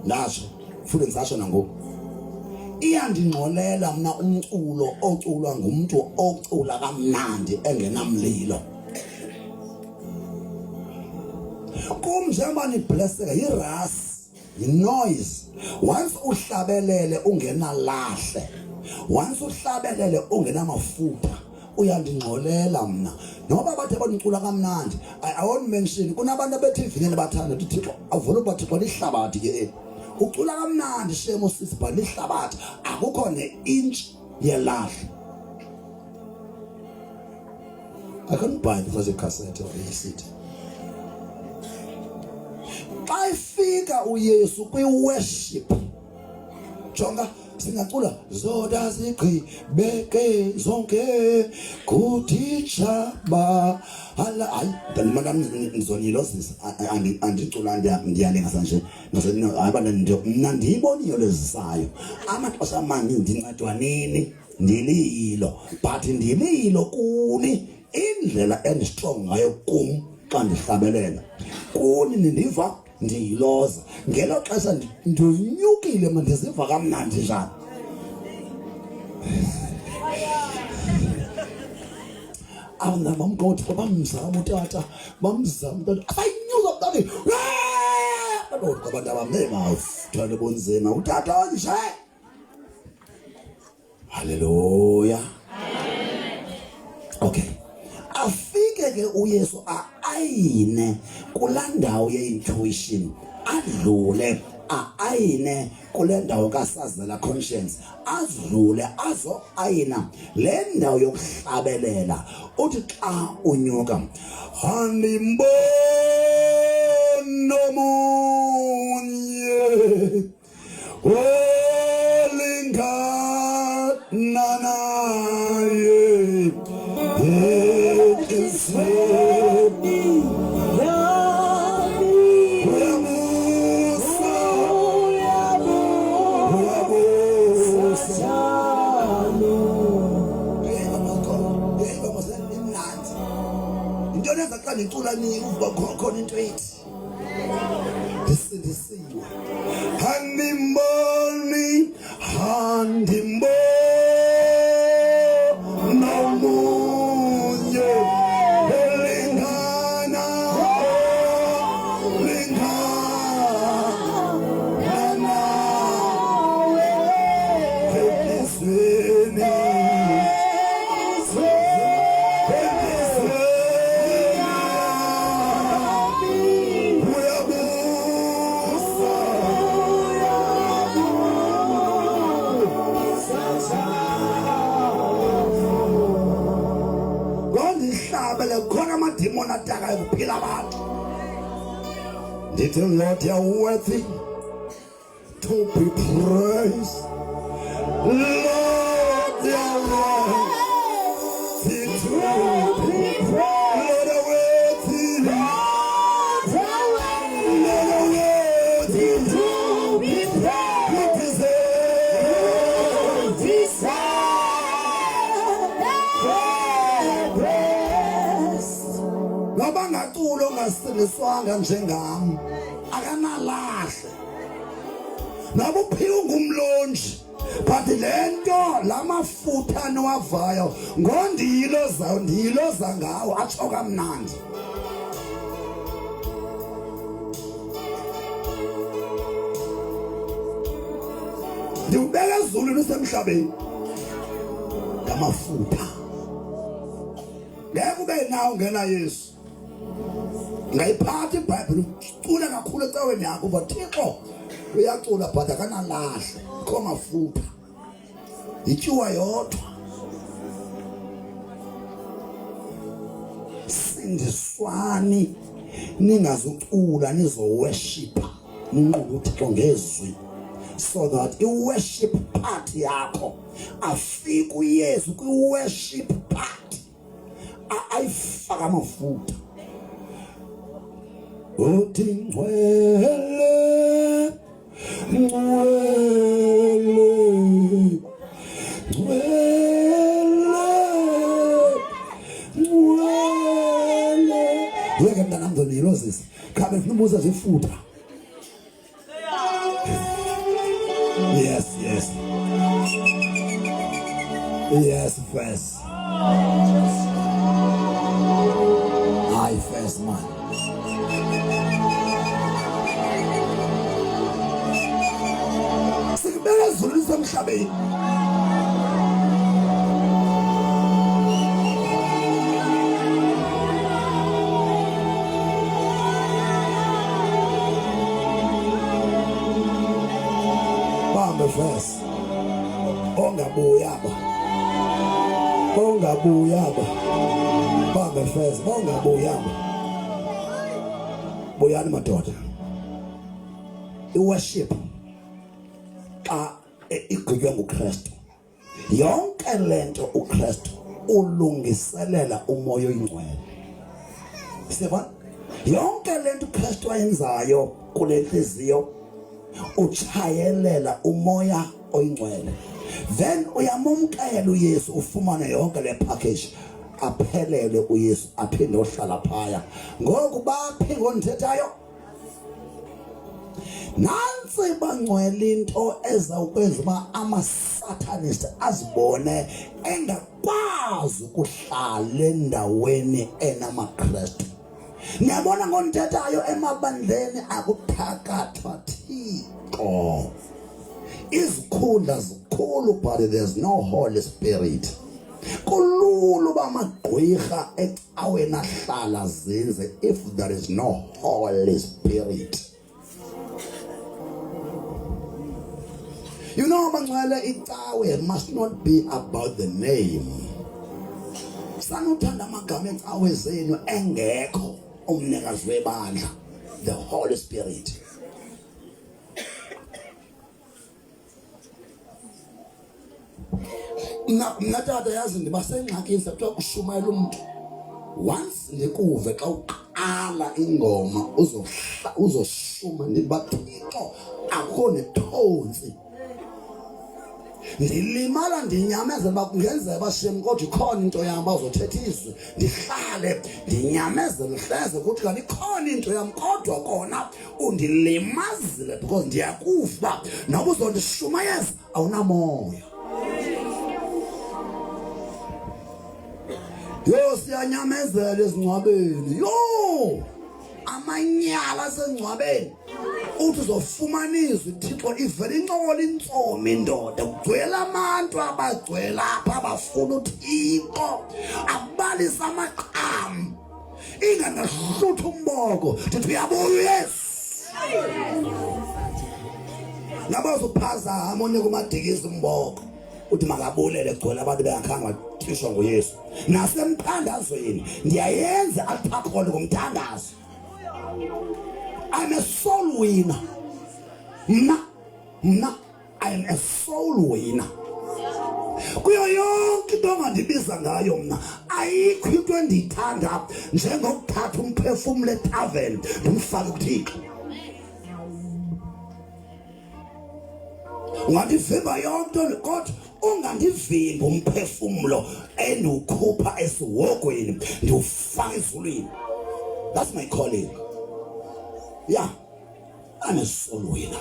Nasho futhi ngisasho nangoku iyandingxolela mna umculo oculwa ngumuntu ocula kamnandi engenamlilo. Kumnjengoba niblesseka yiras, yi-noise. Once uhlabelele ungenalahle, once uhlabelele ungenamafutha, uyandingxolela mna. Noba bathe banicula kamnandi, I won't mention kunabantu abethi ivinini bathanda uThixo avule bathi xa lihlabathi ke ucula kamnandi shemo sisibha lihlabathi akukho ne-inch yelahle. I can't buy it as a cassette or a CD. Xa ifika uYesu kwi-worship jonga singacula zoda zigqibeke zonke kuthichaba hala hayi ndimana ngizonyilosisa andicula ndiyalenga nje abantu mna ndiyiboniyo lezisayo amaxesha amaninzi ndincedwa nini ndililo but ndililo kuni indlela endistrong ngayo kum xa ndihlabelela kuni nindiva ndiyiloza ngelo xesha ndinyukile manje ndiziva kamnandi njani. Abantwana bamgodi bamzama utata bamzama umntwana abayinyuka mntwana badodwa abantu abamemathwale bonzima utata onje. Haleluya. Okay, afike ke uYesu aayine kulaa ndawo ye-intuition, adlule aayine kule ndawo kasazela conscience, adlule azo ayina le ndawo yokuhlabelela. Uthi xa unyuka andimbono munye olingana naye ngicula niuva khona into ethi disindisiwe handimboni nomunye olingana amadimoni atakayo kuphila abantu. Ndithi Lord, you are worthy to be praised. Lord, you are worthy to be praised. Lord, you are worthy. Lord, you are worthy to be praised. You deserve praise. Labangaculo ngasiliswanga njengami akanalahle. Nabuphiwa ngumlonji but lento lamafutha niwavayo ndilo zangawo atsho kamnandi. Ndiubeka ezulwini usemhlabeni ngamafutha. Ngeke ube nawo ngena Yesu. Ngayiphatha iBhayibheli ucula kakhulu ecaweni yakho uba Thixo uyacula but akanalahle komafutha. Ityuwa yodwa. Sindiswani ningazucula nizoworshipa ninqule uThixo ngezwi so that i-worship part yakho afike uYesu kwi-worship part ayifaka amafutha. Uthi ngcwele ngcwele ngcwele. Yeke mntana mzolilo sisi khabe ngifuna ubuza zifutha. Yes, yes. Yes, first. I first man. Sikubeka zulu semhlabeni. First, ongabuyaba, bambe first, ongabuyaba, buyani madoda. I-worship xa igqitywe nguKristu, yonke lento uKristu ulungiselela umoya oyingcwele. Sibona yonke lento uKristu ayenzayo kule nhliziyo uchayelela umoya oyingcwele. Then uyamumkela uYesu ufumane yonke le package aphelele uYesu aphinde ohlala phaya. Ngoku baphi ngondithethayo? Nansi bangcwele into ezawukwenza uba ama-satanist azibone engakwazi ukuhlala endaweni enamaKristu. Niyabona ngondithethayo emabandleni akuthakathwa Thixo. Izikhundla zikhulu but there's no Holy Spirit. Kulula uba amagqwirha ecaweni ahlala zinze if there is no Holy Spirit. You know, bangcwele icawe must not be about the name. Sanuthanda amagama ecawe zenu engekho umnikazi webandla, the Holy Spirit. Natata yazi ndibasengxakini sekuthiwa kushumayela umuntu. Once ndikuve xa uqala ingoma uzoshuma ndibathixo akho nethonsi. Ndilimala ndinyamezela uba kungenzeka bashiyem kodwa ikhona into yam bazothetha izwi ndihlale ndinyamezele hleze kuthi kanti ikhona into yam kodwa kona undilimazile because ndiyakufa noba uzondishumayeza awunamoya. Yo siyanyamezela ezingcwabeni. Yo amanyala asengcwabeni. Uthi uzofumana izwi Thixo ivele incokola intsomi indoda kugcwele abantu abagcwele apha abafuna uThixo abalisa amaqam inganahlutha umboko ndithi uyabuya Yesu nabazophazama onike uMadikiza umboko uthi makabulele egcwele abantu bengakhanga bathishwa nguYesu. Nasemthandazweni ndiyayenza altar call ngomthandazo. I'm a soul winner. Mna I am a soul winner. Kuyo yonke into ongandibiza ngayo mna ayikho into endiyithanda njengokuthatha umphefumlo etavern ndimfake kuThixo. Ungandivimba yonke into kodwa ungandivimba umphefumlo endiwukhupha esiwogweni ndiwufaka ezulwini. That's my calling. Yeah, I'm a soul winner.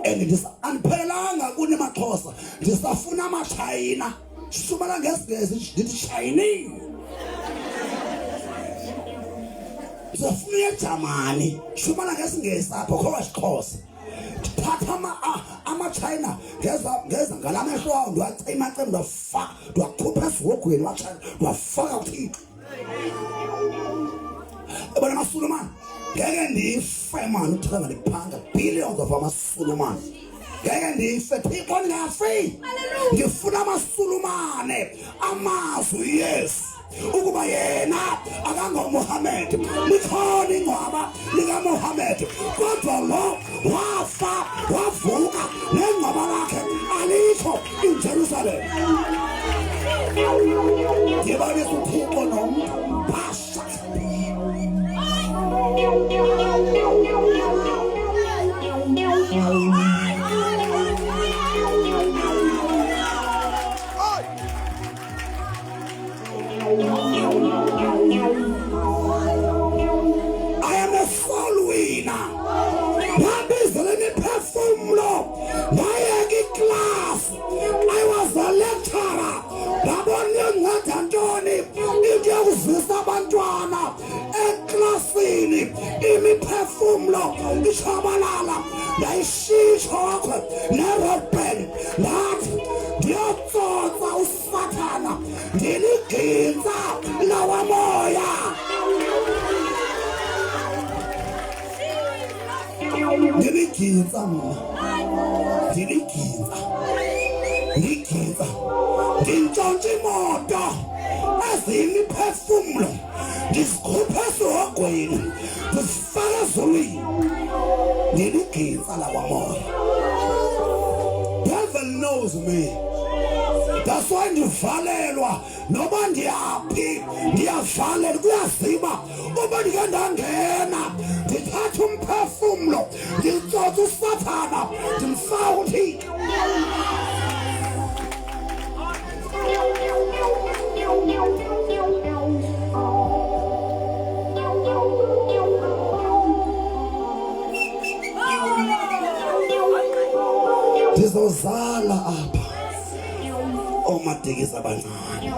And it is aniphelanga kuni maXhosa ndisafuna amaChina shumala ngesingesi ndithi Chinese ndisafuna eJamani shumala ngesingesi apho khowaXhosa thatha amaChina ngeza ngalamehlo awo ndiwacima cema ndiwakhupha esiwogweni waChina ndiwafaka kuThixo. Ebona maSulumane ngeke ndife man uthanga liphanga billions of amaSulumane. Ngeke ndife Thixo ndingafi. Ngifuna amaSulumane amazwi Yesu ukuba yena akangoMuhammad. Likhona ingcwaba likaMuhammad kodwa lo wafa wavuka nengcwaba lakhe alikho eJerusalem. Ngibonisa uThixo nomuntu basha. I am a soul winner. Babizele phefumlo. Nayeke class. I was a lecturer. Babona ngathi Antoni into yokuvisa abantwana eklasini imiphefumlo ishabalala ndayishishokho nerobben nathi ndiyotsotsa usathana ndiligitsa lawa moya. Ndiligitsa mna ndiligitsa ndintshontsha imoto eziyimiphefumlo ndizikhupha esiwogweni ndizifaka ezulwini ndiligitsa lawa moya. Devil knows me. That's why ndivalelwa noba ndiyaphi ndiyavalelwa kuyaziba uba ndike ndangena ndithatha umphefumlo nditsotsa usathana ndimfaka uThixo. Ndizozala apha oMadikiza abancane.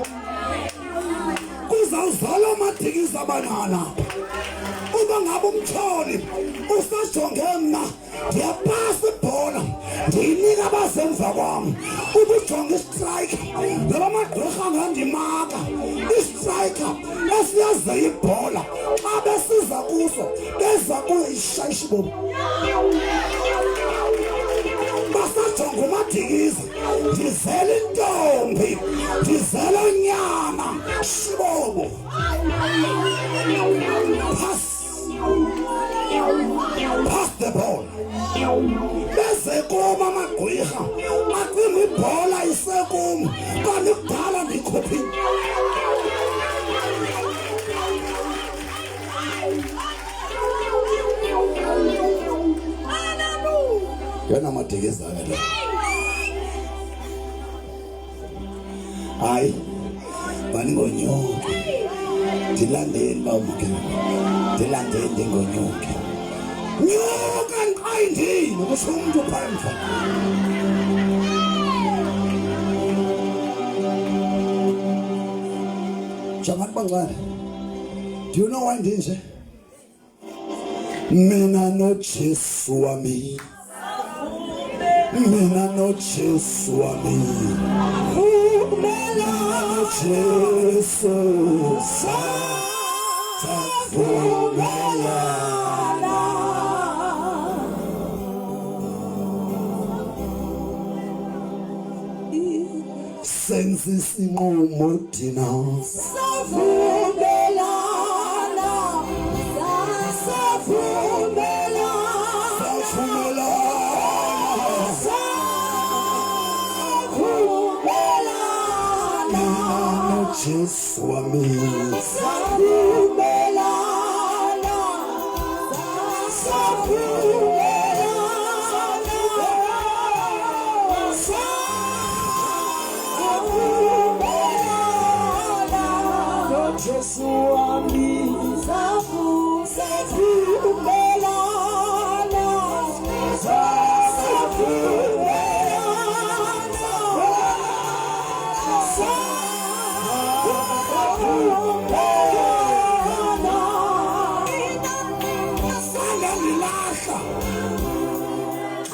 Kuzawuzala oMadikiza abancane apha. Uba ngabe umtholi usajonge mna ndiyapasa ibhola ndiyinika abasemva kwam. Uba ujonge istrike ngoba amagqirha ngandimaka istrike esiyaze ibhola xa besiza kuso beza kuyishayisha bobu. Basajonga uMadikiza ndizela intombi ndizela unyana shibobo. Pass the ball. Bese kuma amagqirha acima ibhola isekum kanti kudala ndikhuphi. Yena Madikiza ke. Hayi baningonyonke ndilandeni bawumkela ndilandeni ndingonyonke nyoka ngiqayindini kusho umuntu phambi. Jamani bangcane, do you know why ndinje? Mina noJesu wami, mina noJesu wami, mina noJesu savumelana. senza isinqumo thina savumelana Jesu wami savumelana Jesu wami savumelana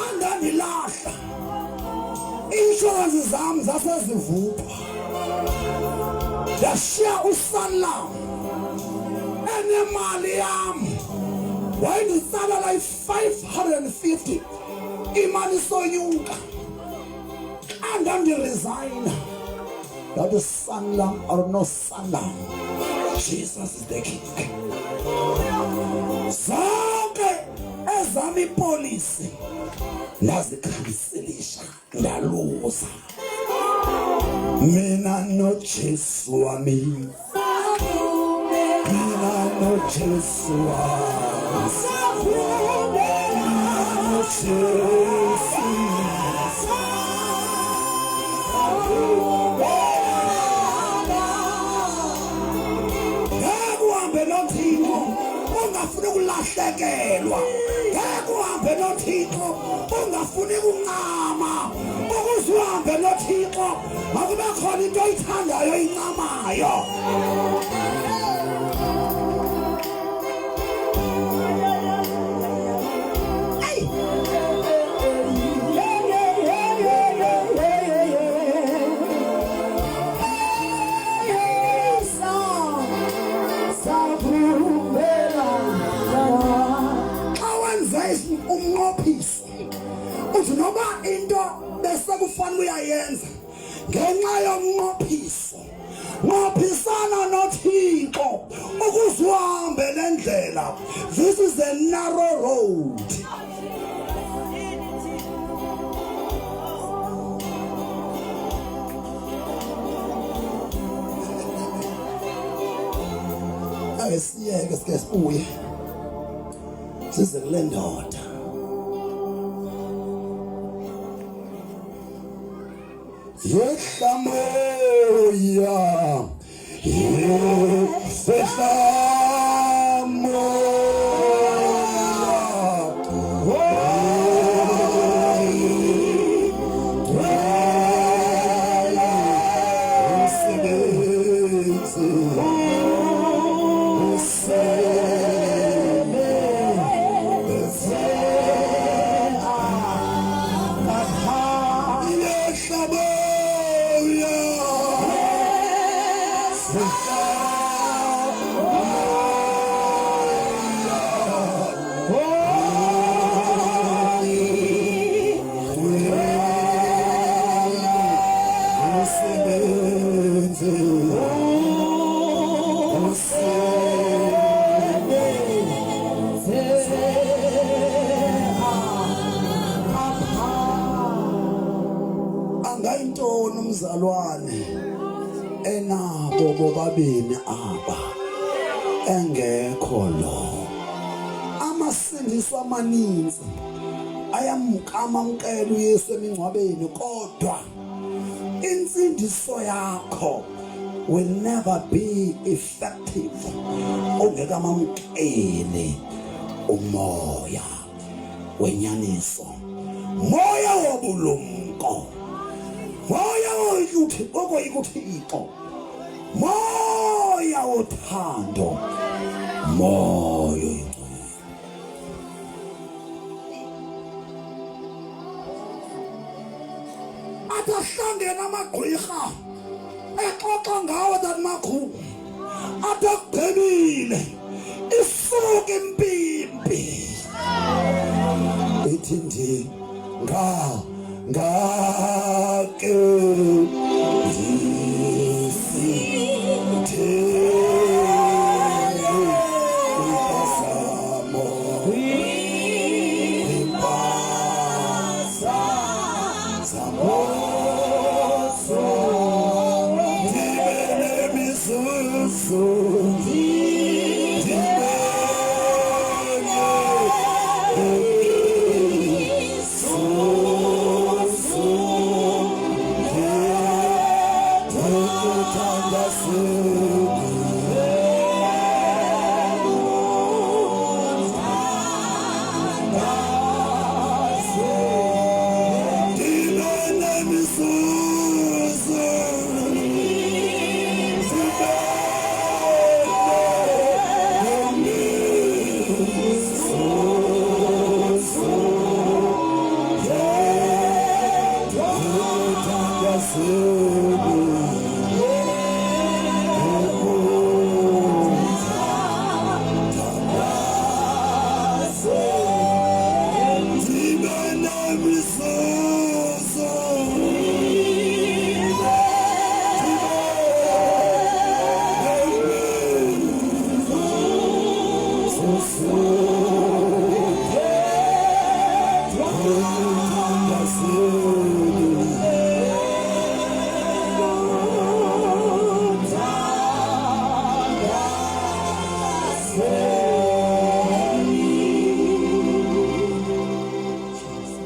Angangilahla insurance zami zasezivupha yashiya usala enemali yami wayindisala like 550 imali sonyuka angandiresign that is sanlam or no sanlam. Jesus is the king. Zonke ezami policy ndazikhanselisha ndaluza mina no Jesu wami mina no Jesu wami no Jesu ungafuni ukulahlekelwa ngeke uhambe noThixo ungafuni ukuncama ukuze uhambe noThixo makube khona into oyithandayo incamayo uthi noba into bese kufanele uyayenza ngenxa yomnqophiso nqophisana noThixo ukuze uhambe lendlela. This is a narrow road. Ayesiyeke sike sibuye size kule ndoda Yehlamoya angayintoni umzalwane enabo bobabini aba engekho lo amasindiso amaninzi ayamamkela uYesu emingcwabeni kodwa insindiso yakho will never be effective ungekamamkeli umoya wenyaniso, moya wobulumko, moya wokuthixo, moya wothando, moya atahlangena amagqwirha exoxa ngawo makhulu atakugqibile isuke impimpi ethi ngake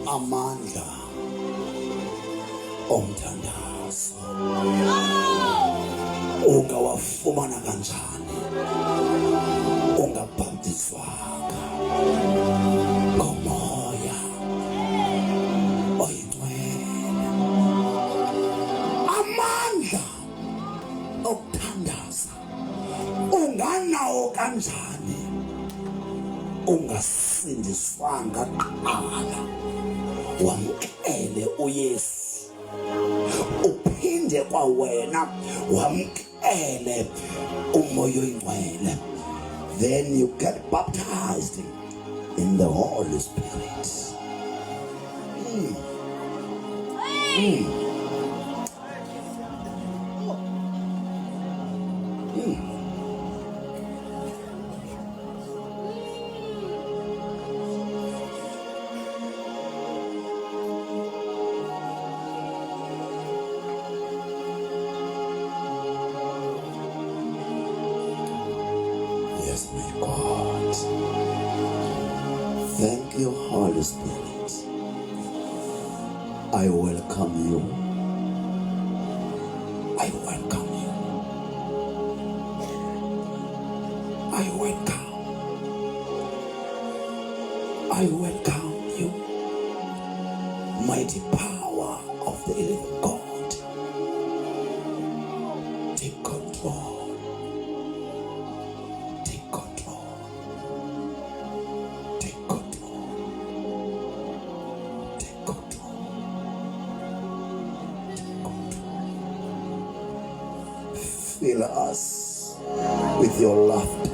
Amandla Omthandazo ungawafumana kanjani ungabhaptizwanga ngomoya oyingcwele? Amandla okuthandaza unganawo kanjani ungasindiswanga kuqala wamkele uYesu, uphinde kwawena wamkele umoya oyingcwele? Then you get baptized in the Holy Spirit. Yes, my God. Thank you, Holy Spirit. I welcome you. I welcome you. I welcome. I welcome you. Mighty power of the living God. Take control. Take control. Take control. Take control. Take control. Fill us with your laughter.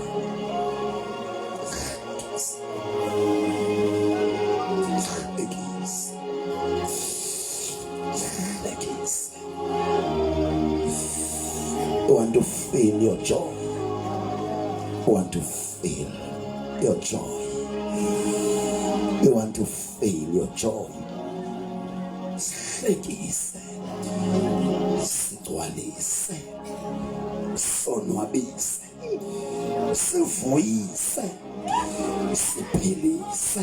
I want to feel your joy. I want to feel your joy. I want to feel your joy. Hlekise, sigcwalise, sonwabise, sivuyise, siphilise.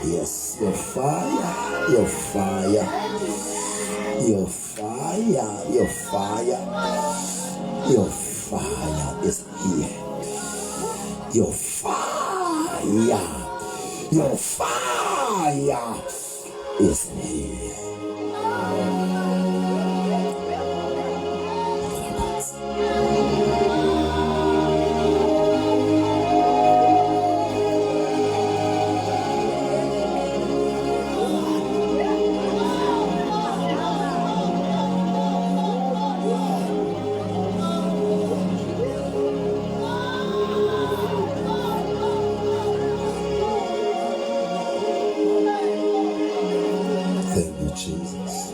Yes, your fire, your fire, your fire, your fire, your fire is here. Your fire, your fire is here. Thank you, Jesus.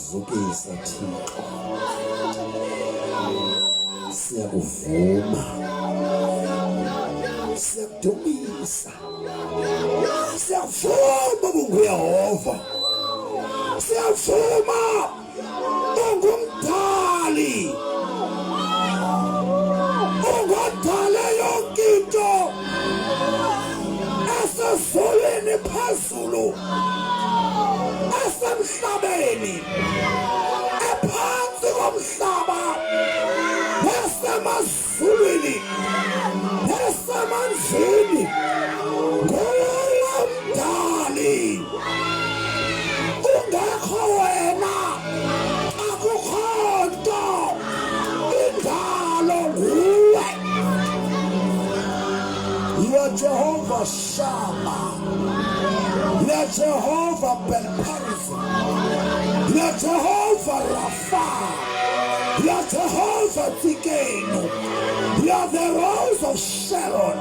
siyakuzukisa Thixo, siyakuvuma, siyakudumisa, siyavuma bunguYehova, siyavuma ungumdali, ungadale yonke into esezulwini phezulu, esemhlabeni, ephansi komhlaba, esemazulwini, esemanzini. Nguwe umdali, ungekho wena, akukho nto, indalo nguwe. You are Jehovah Shammah, you are Jehovah Ben-Parizim, you are Jehovah Rapha, you are Jehovah Tzidkenu, you are the rose of Sharon,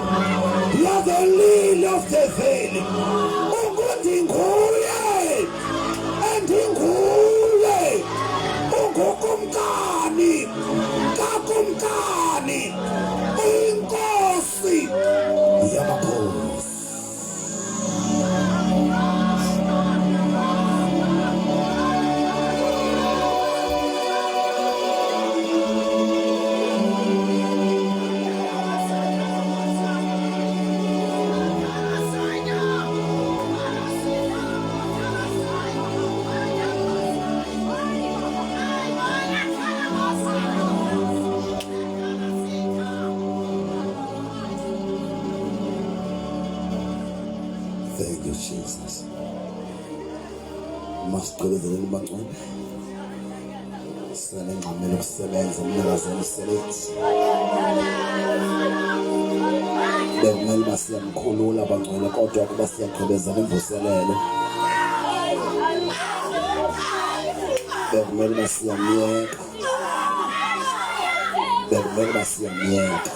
you are the lily of the valley. Ungundinguye, endinguye, ungukumkani, kakumkani, inkosi yamakhosi. Thank you, Jesus. Masiqhubezele Mngcibe. Senengqamela ukusebenza umnikazi womsebenzi. Bekumele uba siyamkhulula Mngcibe kodwa kuba siyaqhubezela imvuselelo. Bekumele uba siyamyeka. Bekumele uba siyamyeka.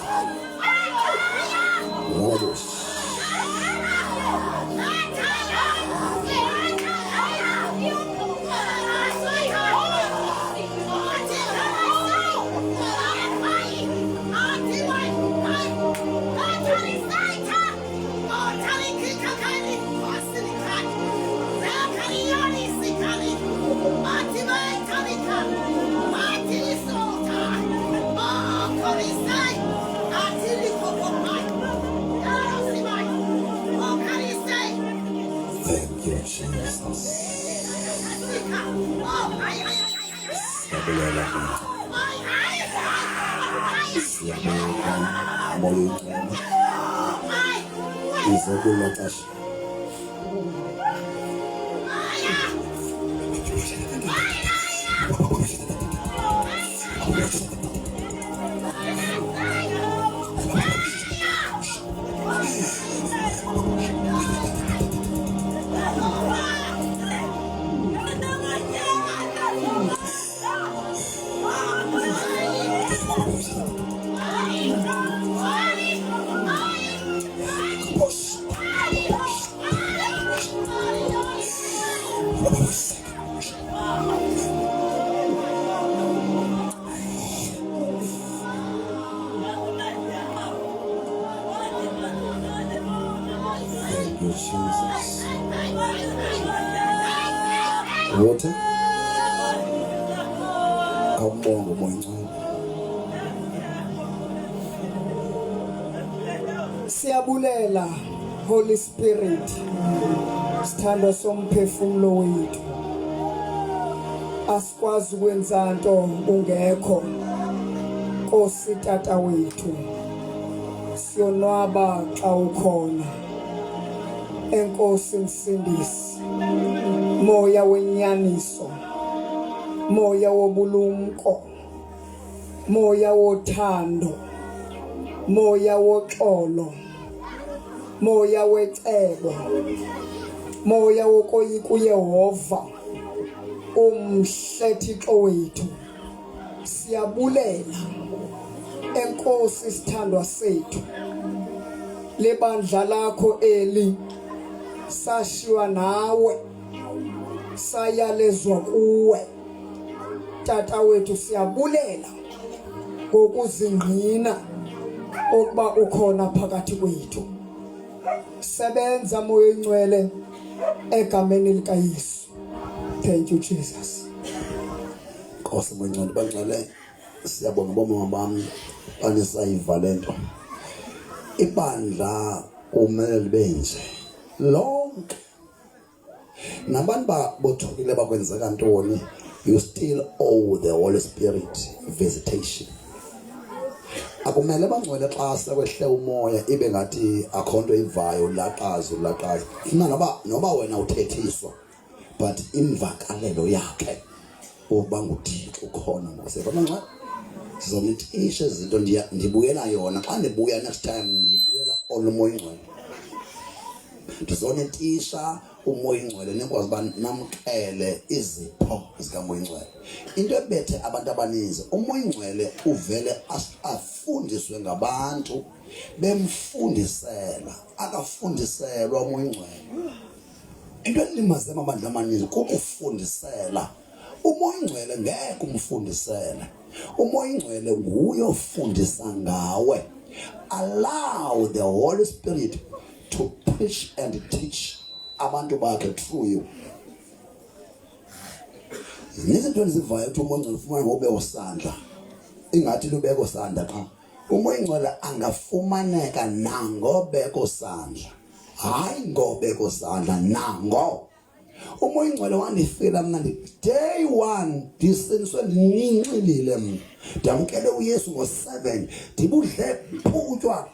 Thank you, Jesus. Sabulela siyabonga moyo wami. Izobula kahle. Jesus. Water. Awubonga Mngcibe. Siyabulela Holy Spirit, sithando somphefumulo wethu. Asikwazi ukwenza into ungekho, Nkosi Tata wethu. Siyonwaba xa ukhona, Enkosi Msindisi, moya wenyaniso, moya wobulumko, moya wothando, moya woxolo, moya wecebo, moya wokoyika uYehova, umhle Thixo wethu. Siyabulela Enkosi sithandwa sethu, lebandla lakho eli sashiywa nawe, sayalezwa kuwe, tata wethu siyabulela ngokuzingqina ukuba ukhona phakathi kwethu. Sebenza moya oyingcwele egameni likaYesu. Thank you Jesus. Nkosi mangcwele bangcwele siyabonga bomama bami banisayiva lento. Ibandla kumele libenje lonke. Nabantu bothukile bakwenzeka ntoni, you still owe the Holy Spirit visitation. Akumele bangcwele xa sekwehle umoya ibe ngathi akhonto ivayo laqazo. Noba wena uthethiswa but imvakalelo yakhe ukuba nguThixo ukhona ngokusebenza ngqa. Sizonitisha izinto ndibuyela yona xa ndibuya next time ndibuyela olumoya ingcwele. Ndizonitisha umoya ingcwele nikwazi uba namkele izipho zikamoya ingcwele. Into ebethe abantu abaninzi, umoya ingcwele uvele afundiswe ngabantu bemfundisela, akafundiselwa umoya ingcwele. Into elimaze amabandla amaninzi kukufundisela. Umoya ingcwele ngeke umfundisele. Umoya ingcwele nguye ofundisa ngawe. Allow the Holy Spirit to preach and teach abantu bakhe through you. Nizinto enzivayo ukuthi umoya ingcwele ufumana ngobeko sandla. Ingathi lubeko sandla qha. Umoya ingcwele angafumaneka nangobeko sandla. Hayi ngobeko sandla nango. Umoya ingcwele wandifila mna day 1 ndisiniswe ndinxilile mna. Ndamkele uYesu ngo7 ndibudle phutshwa.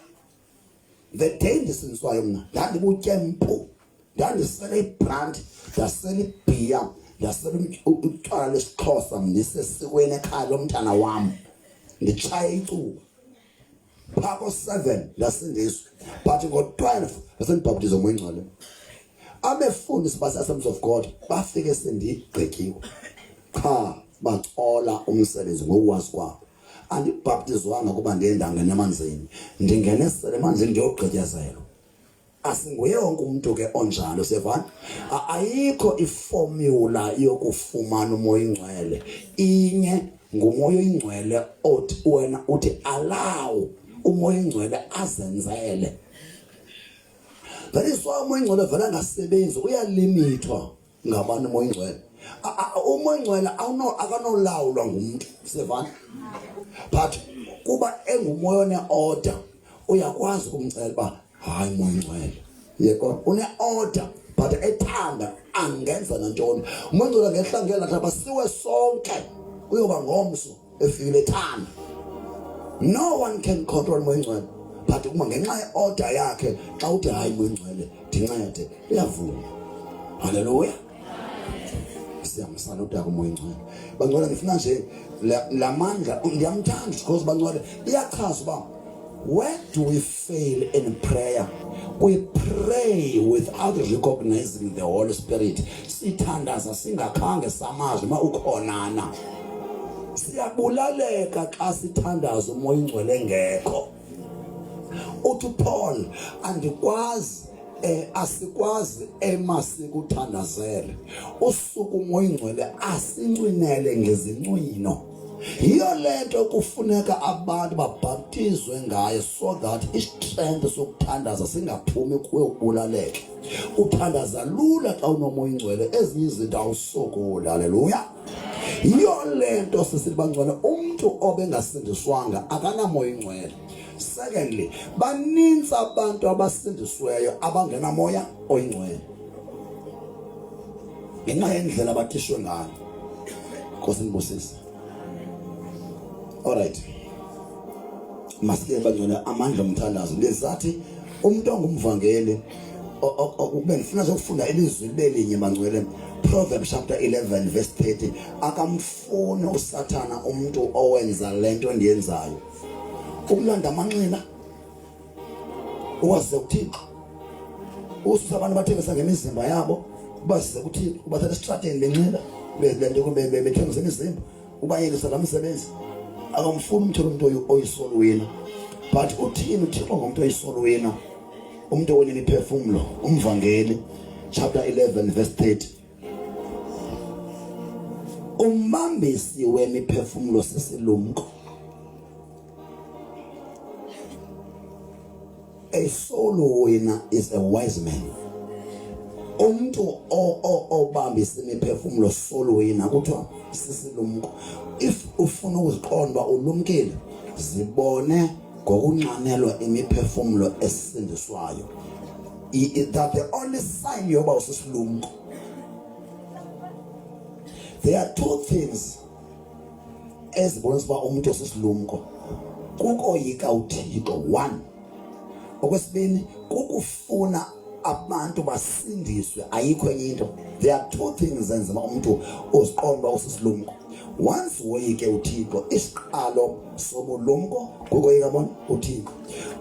The day ndisiniswayo mna ndandibutye mpu. Ndandisele ibrand, ndasele ibhiya, ndasele utywala lesiXhosa ndisesikweni ekhaya lomntana wam. Nditshaya icuba. Phako 7 ndasindiswa. But ngo12 ndasendibhaptizwa umoya ingcwele. Abefundisi base-Assemblies of God bafike sendigqityiwe. Cha baxola umsebenzi ngokwazi kwabo. Andibhaptizwanga kuba ndiyendangena emanzini. Ndingene sele emanzini ndiyogqityezelwa. Asinguye wonke umuntu ke onjalo sevana. Ayikho iformula yokufumana umoya ingcwele. Inye ngumoya ingcwele othi wena uthi allow umoya ingcwele azenzele. That is why umoya ingcwele vele ngasebenzi uyalimithwa ngabantu umoya ingcwele. Umoya ingcwele akanolawulwa ngumuntu sevana. But kuba engumoya one-order uyakwazi ukumcela uba hayi umoya ingcwele. Yebo une-order but ethanda angenza nantoni. Umoya ingcwele ngehlangela lathi basiwe sonke uyoba ngomso efile ethanda. No one can control umoya ingcwele. But uma ngenxa ye-order yakhe xa uthi hayi umoya ingcwele ndincede uyavuma. Hallelujah. Siyamsaluta umoya ingcwele. Bangcwele ngifuna nje lamandla ndiyamthanda because bangcwele iyachaza uba where do we fail in prayer? We pray without recognizing the Holy Spirit. Sithandaza singakhange samazi uma ukhonana. Siyabulaleka xa sithandaza umoya ingcwele ngekho. Uthi Paul andikwazi asikwazi emasikuthandazele. Usuku umoya ingcwele asincinele ngezincwino. Yiyo lento kufuneka abantu babhaptizwe ngayo so that istrength sokuthandaza singaphumi kuwe ukubulaleke. Uthandaza lula xa unomoya ingcwele, ezinye izinto awusokoli. Haleluya. Yiyo lento sisithi bangcwele umuntu obengasindiswanga akanamoya ingcwele. Secondly, baninzi abantu abasindisweyo abangenamoya oyingcwele. Ngenxa yendlela abathishwe ngayo. Nkosi ngibusise. Alright. Masike bangcwele Amandla Omthandazo. Lezathi umuntu ongumvangeli ube ngifuna ukufunda ilizwi belinye bangcwele. Proverbs chapter 11 verse 30. Akamfuni uSathana umuntu owenza lento endiyenzayo. Ukulanda amanxila uwaze uThixo. Ususa abantu bathengisa ngemizimba yabo basize kuThixo ubathatha estrateni benxila lento bethengisa imizimba ubayekisa lamsebenzi. Akamfuni umuntu oyisol winner. But uthini uThixo ngomuntu oyisol winner? Umuntu onye imiphefumulo, umvangeli chapter 11 verse 30. umbambisi wemiphefumulo sisilumko. A soul winner is a wise man. Umuntu obambisa imiphefumulo soul winner kuthiwa sisilumko. If ufuna ukuziqonda ulumkile, zibone ngokunqanelwa imiphefumulo esindiswayo. That the only sign yoba usisilumko. There are two things ezibonisa uba umuntu usisilumko. Kukoyika uThixo, one. Okwesibini kukufuna abantu basindiswe, ayikho enye into. There are two things ezenza umuntu uziqonda usisilumko. Once woyike uThixo, isiqalo sobulumko kukoyika bona uThixo.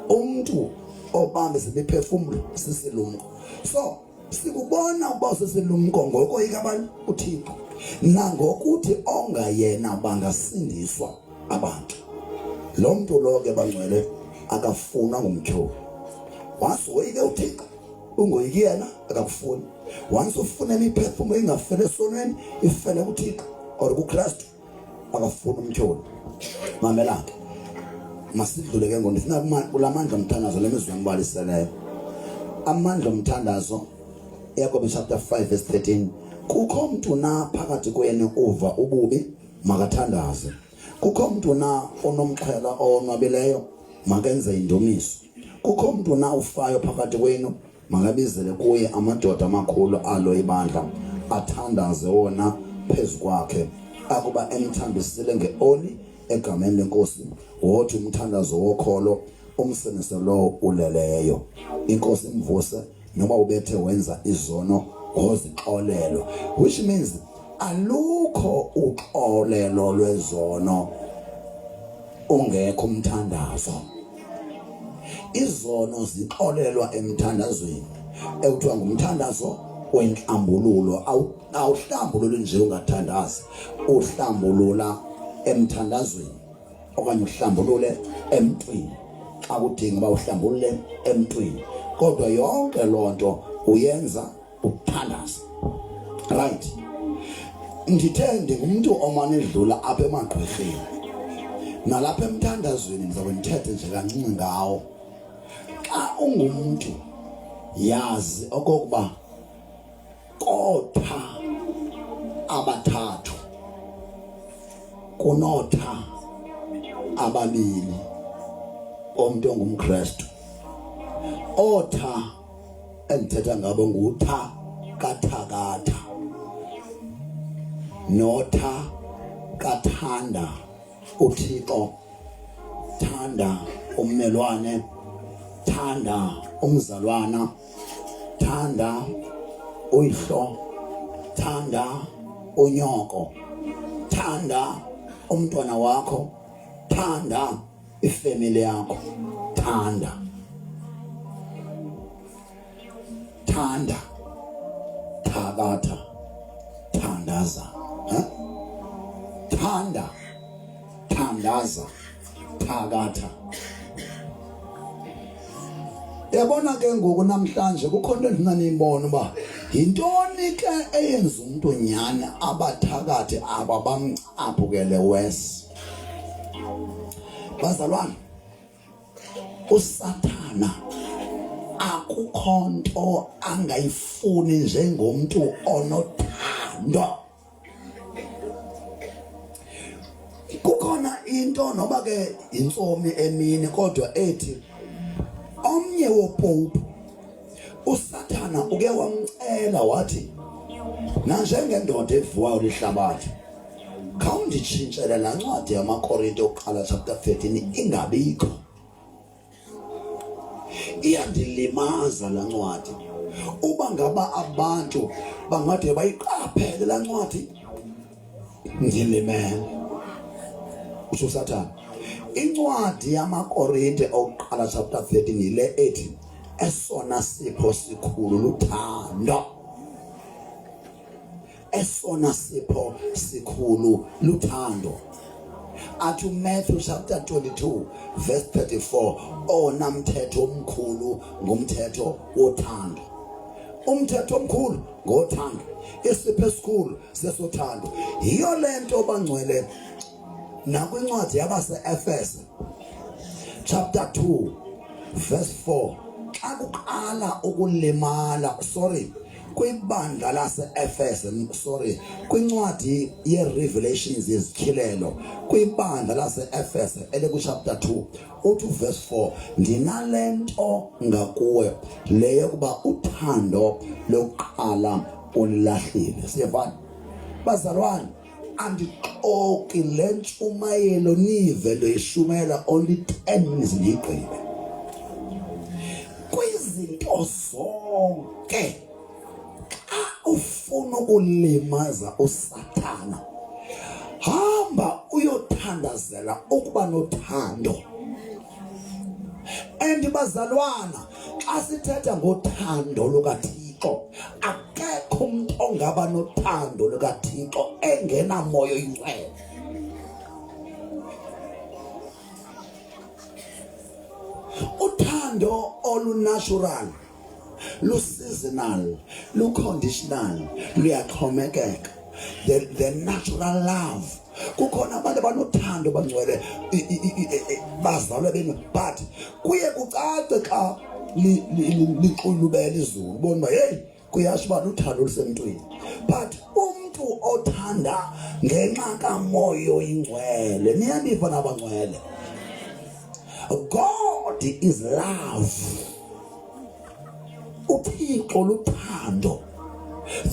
Umuntu obambisa imiphefumulo sisilumko. So sikubona uba usisilumko ngokoyika abantu uThixo, nangokuthi ongayena bangasindiswa abantu. Lo muntu lo ke bangcwele akafuna ngumtyholi. Once woyike uThixo, ungoyiki yena akakufuni. Once ufuna imiphefumulo ingafele esonweni, ifele kuThixo or kuKristu, akafuna umtyholi. Mamela ke. Masidlule ke ngoba sina kulamandla omthandazo lemizwa ngibaliseleyo. Amandla omthandazo Yakobe chapter 5 verse 13. Kukho umuntu na phakathi kwenu uva ububi, makathandaze. Kukho umuntu na onomxhela onwabileyo, makenze indumiso. Kukho umuntu na ufayo phakathi kwenu, makabizele kuye amadoda amakhulu alo ibandla, athandaze wona phezu kwakhe, akuba emthambisile ngeoli egameni lenkosi. Wothi umthandazo wokholo umseniselo uleleyo. Inkosi imvuse noma ubethe wenza izono ngozixolelo, which means alukho uxolelo lwezono ungekho umthandazo. Izono zixolelwa emthandazweni ekuthiwa ngumthandazo wenhlambululo. Awuhlambululi nje ungathandazi, uhlambulula emthandazweni okanye uhlambulule emntwini. Xa kudinga uba uhlambulule emntwini, kodwa yonke lonto uyenza ukuthandaza. Right? Ndithe ndingumuntu omane edlula apha emagqwirheni, nalapha emthandazweni ndizabe ndithethe nje kancinci ngawo. Xa ungumuntu yazi okokuba kotha abathathu kunotha ababili omuntu ongumKristu. Otha endithetha ngabo ngutha kathakatha, notha kathanda uThixo, thanda ummelwane, thanda umzalwana, thanda uyihlo, thanda unyoko, thanda umntwana wakho, thanda ifamily yakho, thanda. Thanda, thakatha, thandaza. Thanda, thandaza, thakatha. Yabona ke ngoku namhlanje kukhona into endinaniyibona uba yintoni ke eyenza umuntu nyani abathakathi aba bamcaphukele wesi. Bazalwane, uSathana akukho nto angayifuni njengomuntu onothando. Kukhona into noba ke intsomi emini kodwa ethi omnye wopopu uSathana uke wamcela wathi, nanjengendoda evuwayo lihlabathi, khawunditshintshele laa ncwadi yamaKorinte oqala chapter 13 ingabikho. Iyandilimaza laa ncwadi. Uba ngaba abantu bangade bayiqaphele laa ncwadi, ndilimele. Utsho uSathana. Incwadi yamaKorinte oqala chapter 13 yile ethi esona sipho sikhulu luthando. Esona sipho sikhulu luthando. Athi Matthew chapter 22 verse 34, ona mthetho omkhulu ngumthetho wothando. umthetho omkhulu ngothando, isipho esikhulu sesothando. Yiyo lento bangcwele nakwincwadi yabase-Efese chapter 2 verse 4 xa kuqala ukulimala kwibandla lase-Efese kwincwadi ye-Revelations yezityhilelo kwibandla lase-Efese chapter 2 uthi verse 4 ndinalento ngakuwe le yokuba uthando lokuqala ulilahlile. Siyavana bazalwane, andixoki le ntshumayelo nive ndoyishumela only 10 minutes ndiyigqibe. Kwizinto zonke xa ufuna ukulimaza uSathana, hamba uyothandazela ukuba nothando. And bazalwana, xa sithetha ngothando lukaThixo, akekho umuntu ongaba nothando lukaThixo engenamoya oyingcwele. Uthando olunatural, lu-seasonal, lu-conditional, luyaxhomekeka. The natural love. Kukhona abantu abanothando bangcwele bazalwe benu, but kuye kucace xa lixulubela izulu ubona uba hey kuyasho uba luthando lusemntwini. But umntu othanda ngenxa kamoya oyingcwele, niyandiva nabangcwele, God is love. uThixo luthando.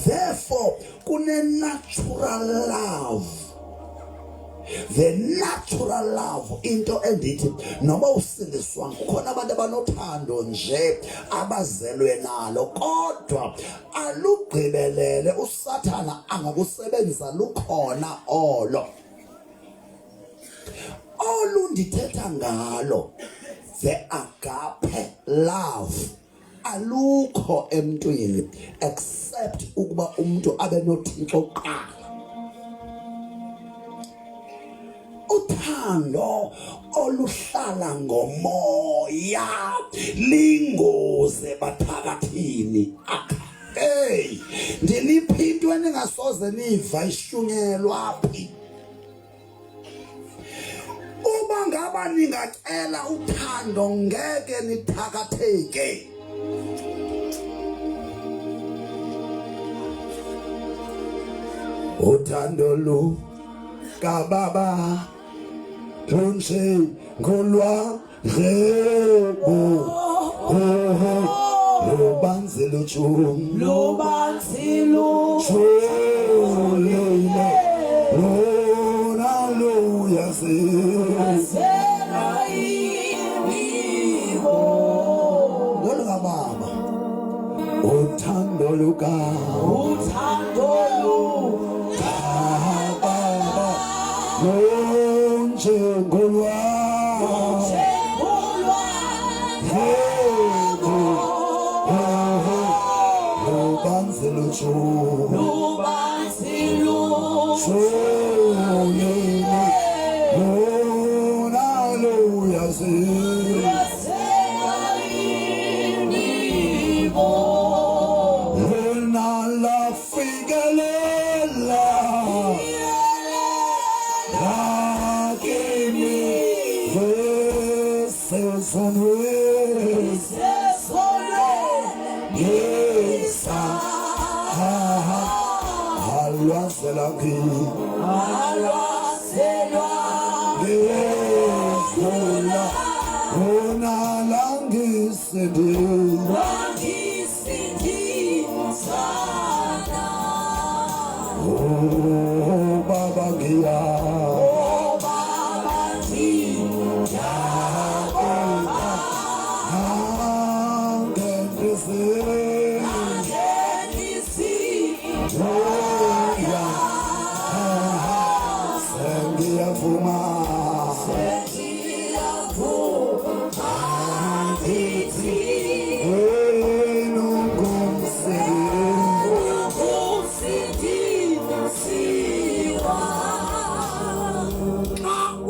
Therefore kune-natural love. The natural love into endithi noma usindiswanga, kukhona abantu abanothando nje abazelwe nalo, kodwa alugqibelele uSathana angakusebenzisa lukhona olo ndithetha ngalo. The agape love alukho emntwini except ukuba umuntu abe noThixo kuqala. Uthando oluhlala ngomoya lingoze bathakathini. Hey, ndiliphi into eningasoze niva ishunyelwa phi? Uma ngaba ningacela uthando ngeke nithakatheke. Uthando lu kababa Tunse ngolwa rebo Lobanzelo chum Lobanzelo chulele Hallelujah Sera imigo Golga baba Uthando luka baba Ngolwa Lobanzelo chulele Hallelujah Oh, Baba Gia. Oh, Baba Gia.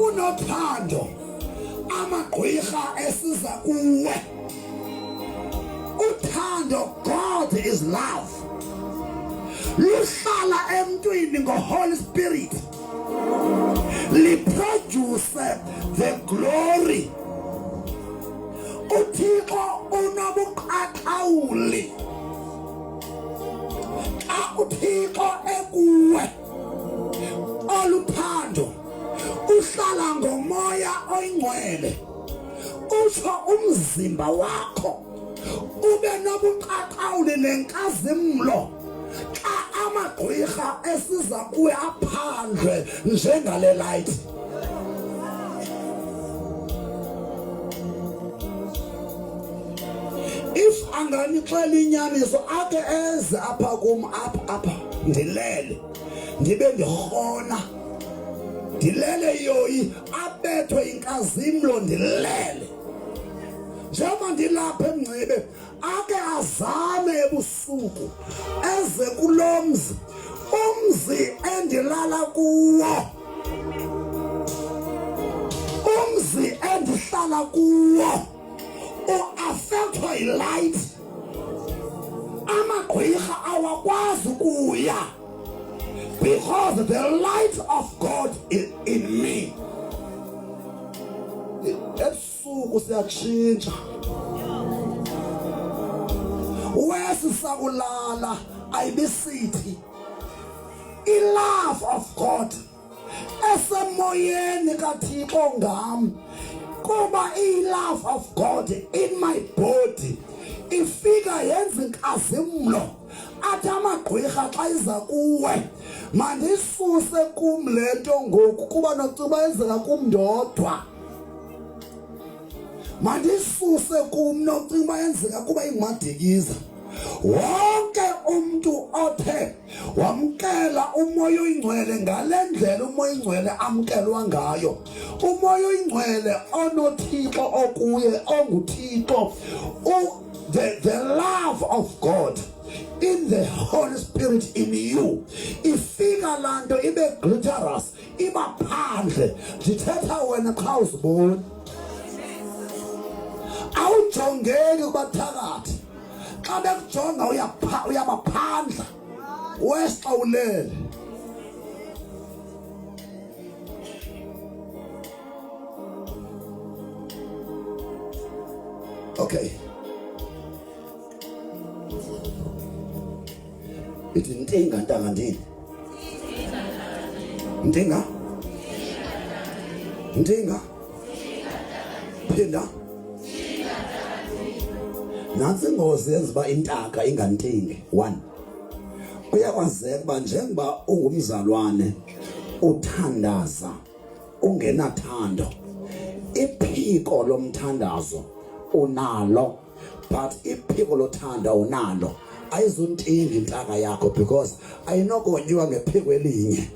Unothando amagqwirha esiza kuwe. Uthando uthando, God is love, luhlala emntwini ngo-Holy Spirit, liproduce the glory. uThixo unobuqaqawuli xa uThixo ekuwe oluthando uhlala ngomoya oyingcwele utsho umzimba wakho ube nobuqaqawuli nenkazimlo xa amagqwirha esiza kuwe aphandle njengale light. If anganixela inyaniso ake eze apha kum apha ndilele ndibe ndirhona ndilele yoyi abethwe inkazimlo ndilele njengoba ndilapha eMngcibe ake azame ebusuku eze kulo mzi umzi endilala kuwo umzi endihlala kuwo affectwa light amagqwirha awakwazi kuya because the light of God is in me. Ebusuku siyatshintsha wesisakulala ayibisithi i-love of God esemoyeni kaThixo ngam kuba i-love of God in my body ifika yenza inkazimlo athi amagqwirha xa iza kuwe mandisuse kum le nto ngoku kuba nokuba yenzeka kum ndodwa mandisuse kum nokuba yenzeka kuba iMadikiza wonke umuntu othe wamkela umoya oyingcwele ngale ndlela umoya oyingcwele amkelwa ngayo umoya oyingcwele onoThixo okuye onguThixo the love of God in the Holy Spirit in you ifika lanto ibe glitterous iba phandle ndithetha wena xa uzibona awujongeki kubathakathi xa bekujonga uyabaphandla wesa ulele. Okay, ithi ntinga ntanga ndini ntinga phinda nansi ingozi yenza uba intaka ingantingi. 1, uyakwazeka uba njengoba ungumzalwane uthandaza ungenathando iphiko lomthandazo unalo but iphiko lothanda unalo ayizuntingi intaka yakho because ayinokonyiwa ngephiko elinye.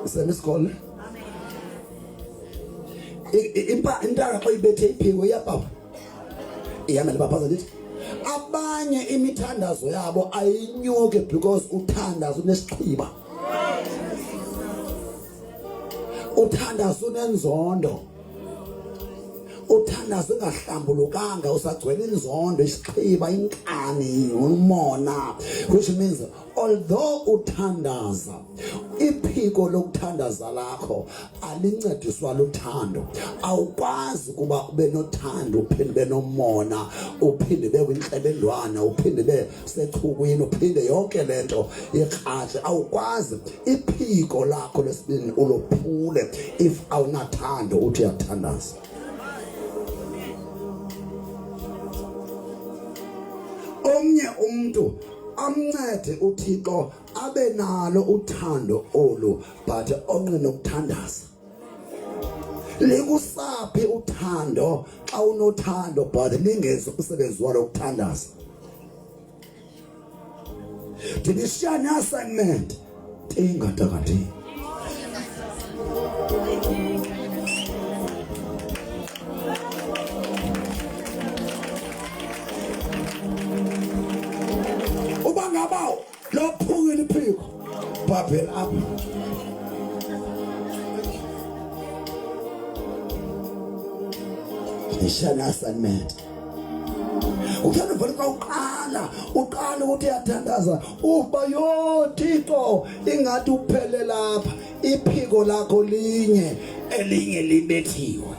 Semiskole intaka xa ibethe iphiko iyapapa iyamela baphaza lithi abanye imithandazo yabo ayinyuke because uthandazo unesixiba uthandazo unenzondo uthandazo ungahlambulukanga usagcwele inzondo isixiba inkani umona which means although uthandaza iphiko lokuthandaza lakho alincediswa luthando awukwazi kuba ube nothando uphinde benomona uphinde bekwinhlebendwana uphinde besechukwini uphinde yonke lento ikrahle awukwazi iphiko lakho lesibini ulophule if awunathando uthi uyathandaza. Omnye umuntu amncede uThixo abe nalo uthando olu but onqena ukuthandaza likusaphi uthando xa unothando but lingenzi umsebenzi walo ukuthandaza. Ndinishiyane assignment tinga takati About lo phukile iphiko babhela apha ishana assignment uthanda vele xa uqala ukuthi uyathandaza uba yo Thixo ingathi uphele lapha iphiko lakho elinye libethiwe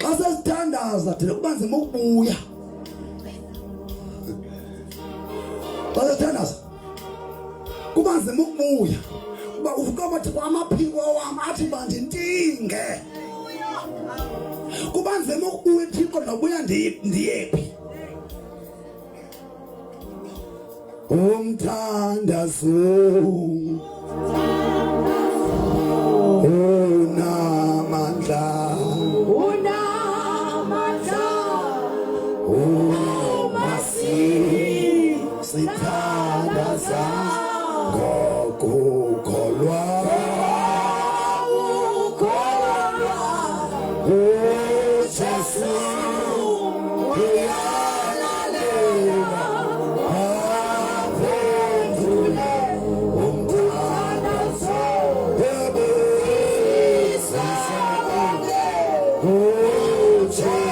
xa sesithandaza thina kuba nzima ukubuya bazathandaza kuba nzima ukubuya kuba uvuka bathi kwamaphiko wami athi bandintinge kuba nzima ukubuya Thixo nobuya ndiyephi Omthandazo Amandla sithandaza ngokukholwa uJesu uyalalela aphendule umthandazo uJesu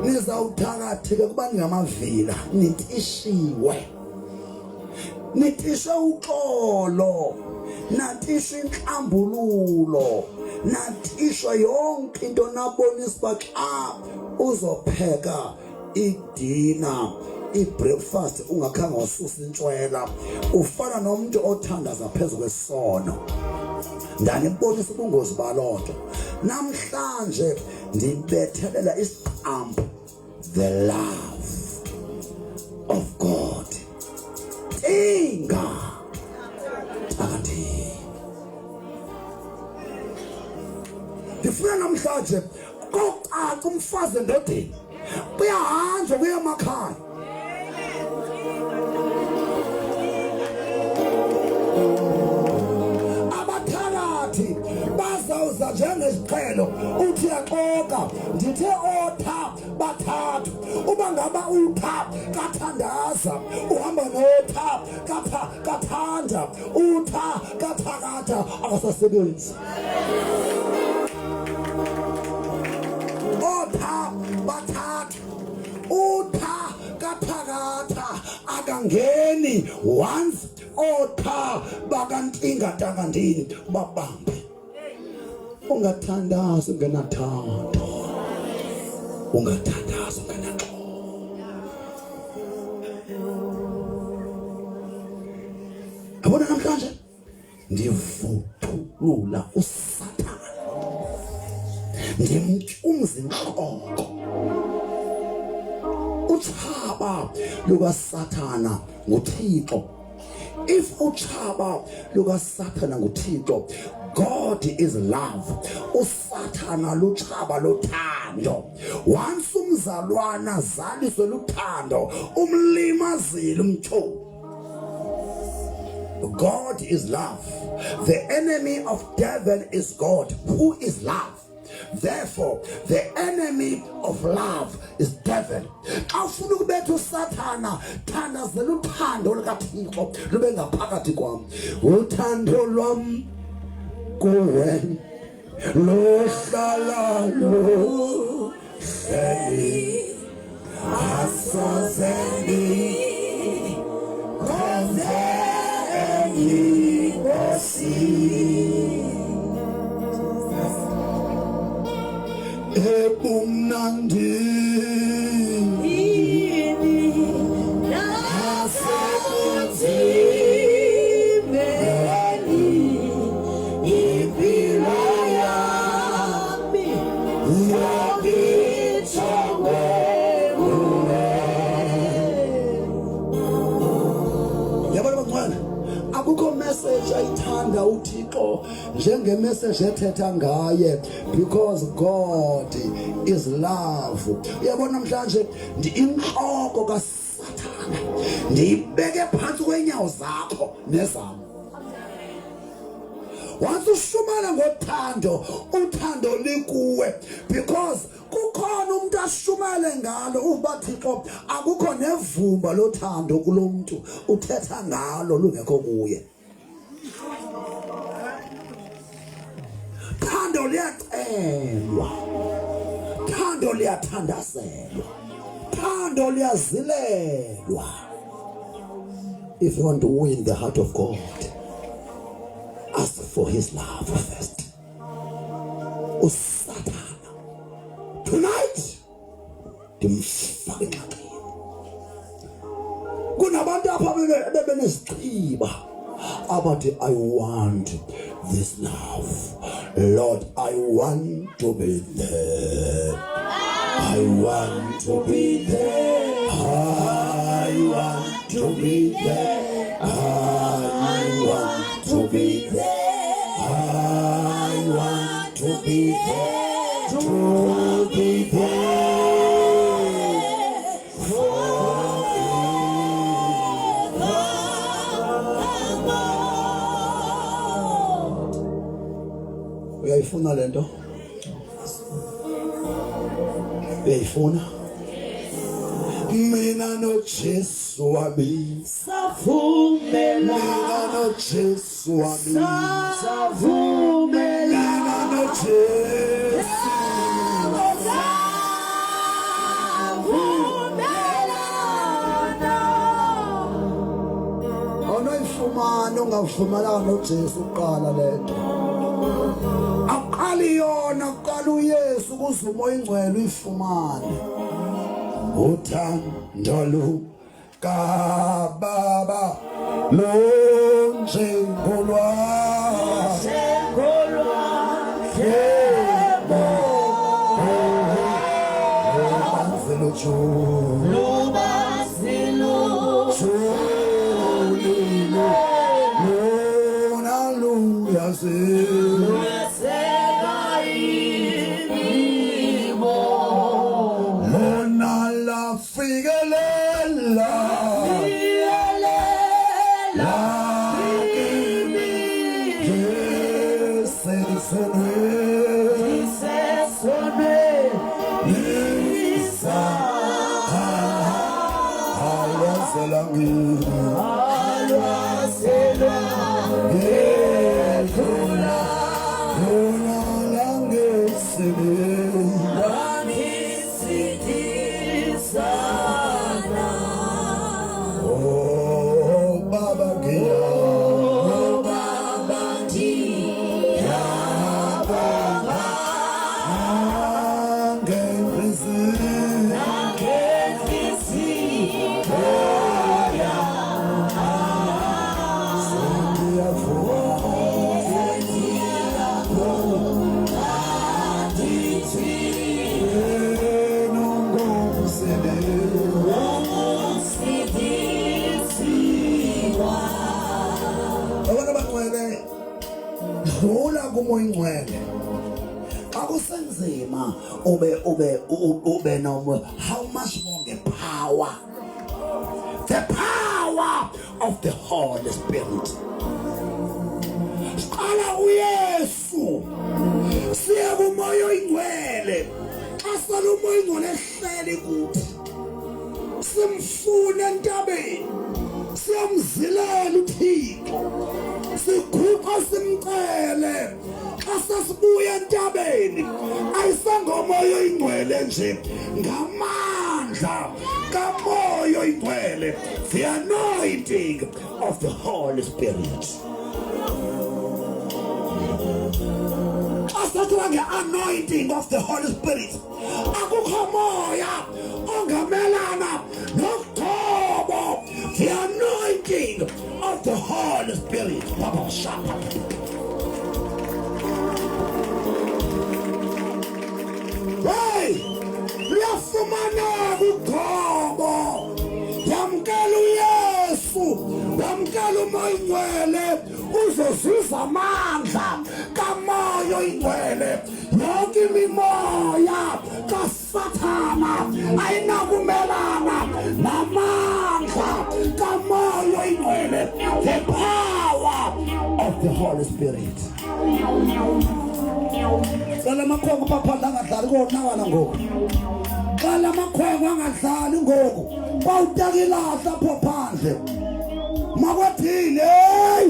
nizawuthakatheka kuba ningamavila nitishiwe nitishe uxolo natishe inhlambululo natishe yonke into nabonisa uba xa uzopheka idina ibreakfast ungakhange wasusa intshwela ufana nomuntu othandaza phezu kwesono ndanibonisa ubungozi balonto namhlanje ndibethelela isiqambu the love of God inga andi ndifuna namhlanje kocaca umfazi endodeni kuyahanjwa kuya emakhaya abathakathi bazawuza njengesiqhelo uthi yaxoka ndithe otha bathathu uba ngaba utha kathandaza uhamba notha kathanda utha kathakatha akasasebenzi otha bathathu utha kathakatha akangeni once otha bakantinga takandini babambe ungathandaza ungenathando ungathandaza ungenaxolo abona namhlanje ndivuthulula uSathane ndimtyumza inhloko utshaba lukaSathana nguThixo if utshaba lukaSathana nguThixo God is love uSathana luchaba lothando once umzalwana zaliswe luthando umlimazile umtho God is love the enemy of devil is God who is love therefore the enemy of love is devil awufuna ukubetha uSathana thandazela uthando likaThixo lube ngaphakathi kwami uthando lwami kuwe lohlala lohleli asazeli kozeli ebumnandi akukho message ayithanda uThixo njenge message ethetha ngaye because God is love uyabona namhlanje inhloko kaSathana ndibeke phansi kwenyawo zakho nezami once ushumela ngothando uthando likuwe because kukhona umuntu ashumele ngalo uba Thixo akukho nevumba lothando kulomuntu uthetha ngalo lungekho kuye thando liyacelwa thando liyathandazelwa thando liyazilelwa. If you want to win the heart of God, ask for his love first. Usatana tonight dimfake ngakini kunabantu apha bebenesichiba abathi I want this love. Lord, I want to be there. I want to be there. I want to be there. I want to be there. I want to be there. To be there forever. Uyayifuna lento? Uyayifuna? Mina no Jesu wami savumela. Mina no Jesu wami savumela. Mina no Jesu savumela. Ono ifumana ungavumela no Jesu qala lento. Aqali yona aqala uYesu kuzumo ingcwele uyifumane. Uthando lukaBaba lunjengolwa yebo lubazilo julilo lona luyazilo Ingcwele akusenzima ube no how much more the power of the Holy Spirit. Qala uYesu siya kumoya ingcwele asala umoya ingcwele ehlele kuthi simfuna entabeni siyamzilela uThixo siguqa simcele asasibuya entabeni ayisangomoya ingcwele nje ngamandla kamoya ingcwele the anointing of the Holy Spirit. Asathiwa nge-anointing of the Holy Spirit akukho moya ongamelana nokuthobo. The anointing of the Holy Spirit. Baba shaka. Hey, liyafumana ukuthobo. Yamkela uYesu, yamkela umoya ingcwele uzozisa amandla kamoya ingcwele. Yonke imimoya kaSathana ayinakumelana namandla kamoya ingcwele. The power of the Holy Spirit. Cala amakhwenkwe baphandla angadlali konakala ngoku. Cala amakhwenkwe angadlali ngoku. Bawutakilahla apho phandle. Makwathini hey.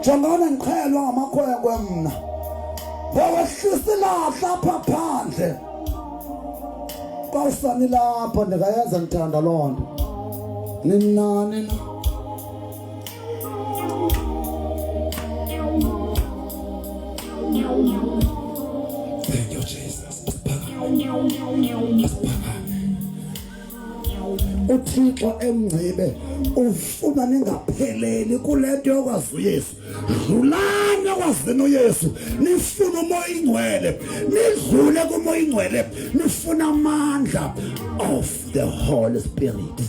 Jongana ngiqhelwa ngamakhwenkwe mna. Bawahlisa ilahla apha phandle. Kawusani lapha ndikayenza ngithanda loo nto. Nina. Thank you, Jesus. uThixo Mngcibe ufuna ningapheleli kulento yokwazi uYesu. Dlulani kwazini uYesu, nifuna umoya ingcwele, nidlule kumoya ingcwele, nifuna amandla of the Holy Spirit.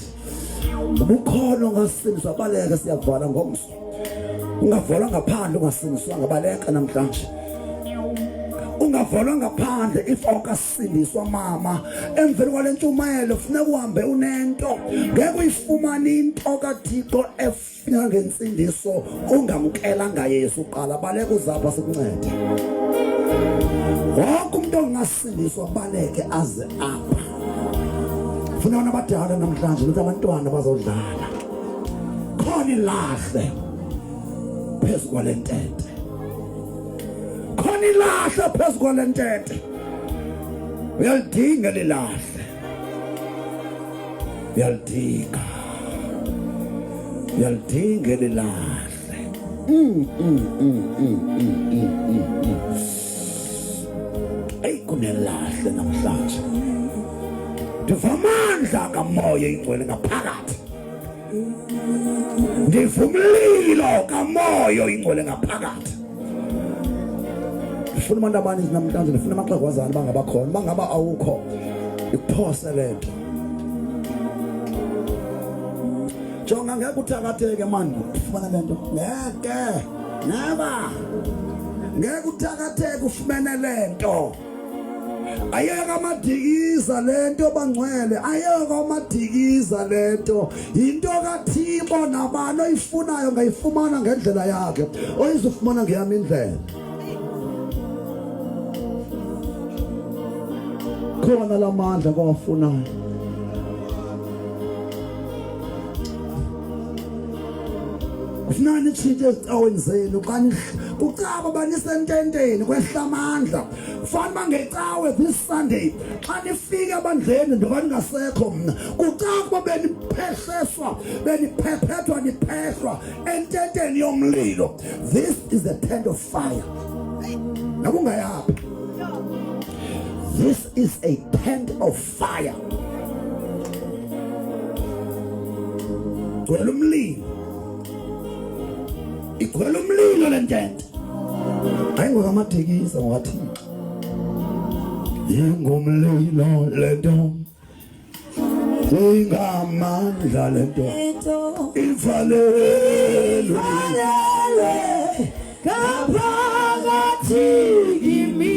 Ubukhona ngasindiswa baleka siyavala ngomso. Ungavala ngaphandle ungasindiswa ngabaleka namhlanje. Ungavala ngaphandle if awukasindiswa mama. Emveni kwalentshumayelo kufuneka uhambe unento. Ngeke uyifumane into kaThixo efika ngensindiso ungamkela ngaYesu qala baleka uzapha sikuncede. Wonke umuntu ongasindiswa baleke aze apha. Funa abantu abadala namhlanje ukuthi abantwana bazodlala. Khona ilahle phezu kwalentente. Khona ilahle phezu kwalentente. Uyalidinga lilahle. Uyalidinga. Uyalidinga lilahle. Ey kunelahle namhlanje. Ndivamandla kamoya ingcwele ngaphakathi. Ndivumlilo kamoya ingcwele ngaphakathi. Ndifuna abantu abaninzi namhlanje, ndifuna amaxhegwazana bangabakhona, bangaba awukho ikuphose lento. Jonga ngeke uthakatheke manje ufumana lento. Ngeke. Never. Ngeke uthakatheke ufumane lento. Ayeka Madikiza lento bangcwele, ayeka Madikiza lento. Into kaThixo nabani oyifunayo ngayifumana ngendlela yakhe, oyizofumana ngeyami indlela. Khona lamandla kwafunayo. Kufunani tshintshe ezicaweni zenu kani kucaba banisententeni kwehla amandla. Fana bangecawe this Sunday xa nifika abandleni ndoba ningasekho mna. Kucaba beniphehliswa, beniphephethwa niphehlwa ententeni yomlilo. This is the tent of fire. Nakungayaphi. This is a tent of fire. Gwela umlilo. Igwela umlilo lentente. Ayingoka Madikiza wathi. Yengomlilo lento. Ingamandla lento. Ivalelwe. Kaphakathi kimi.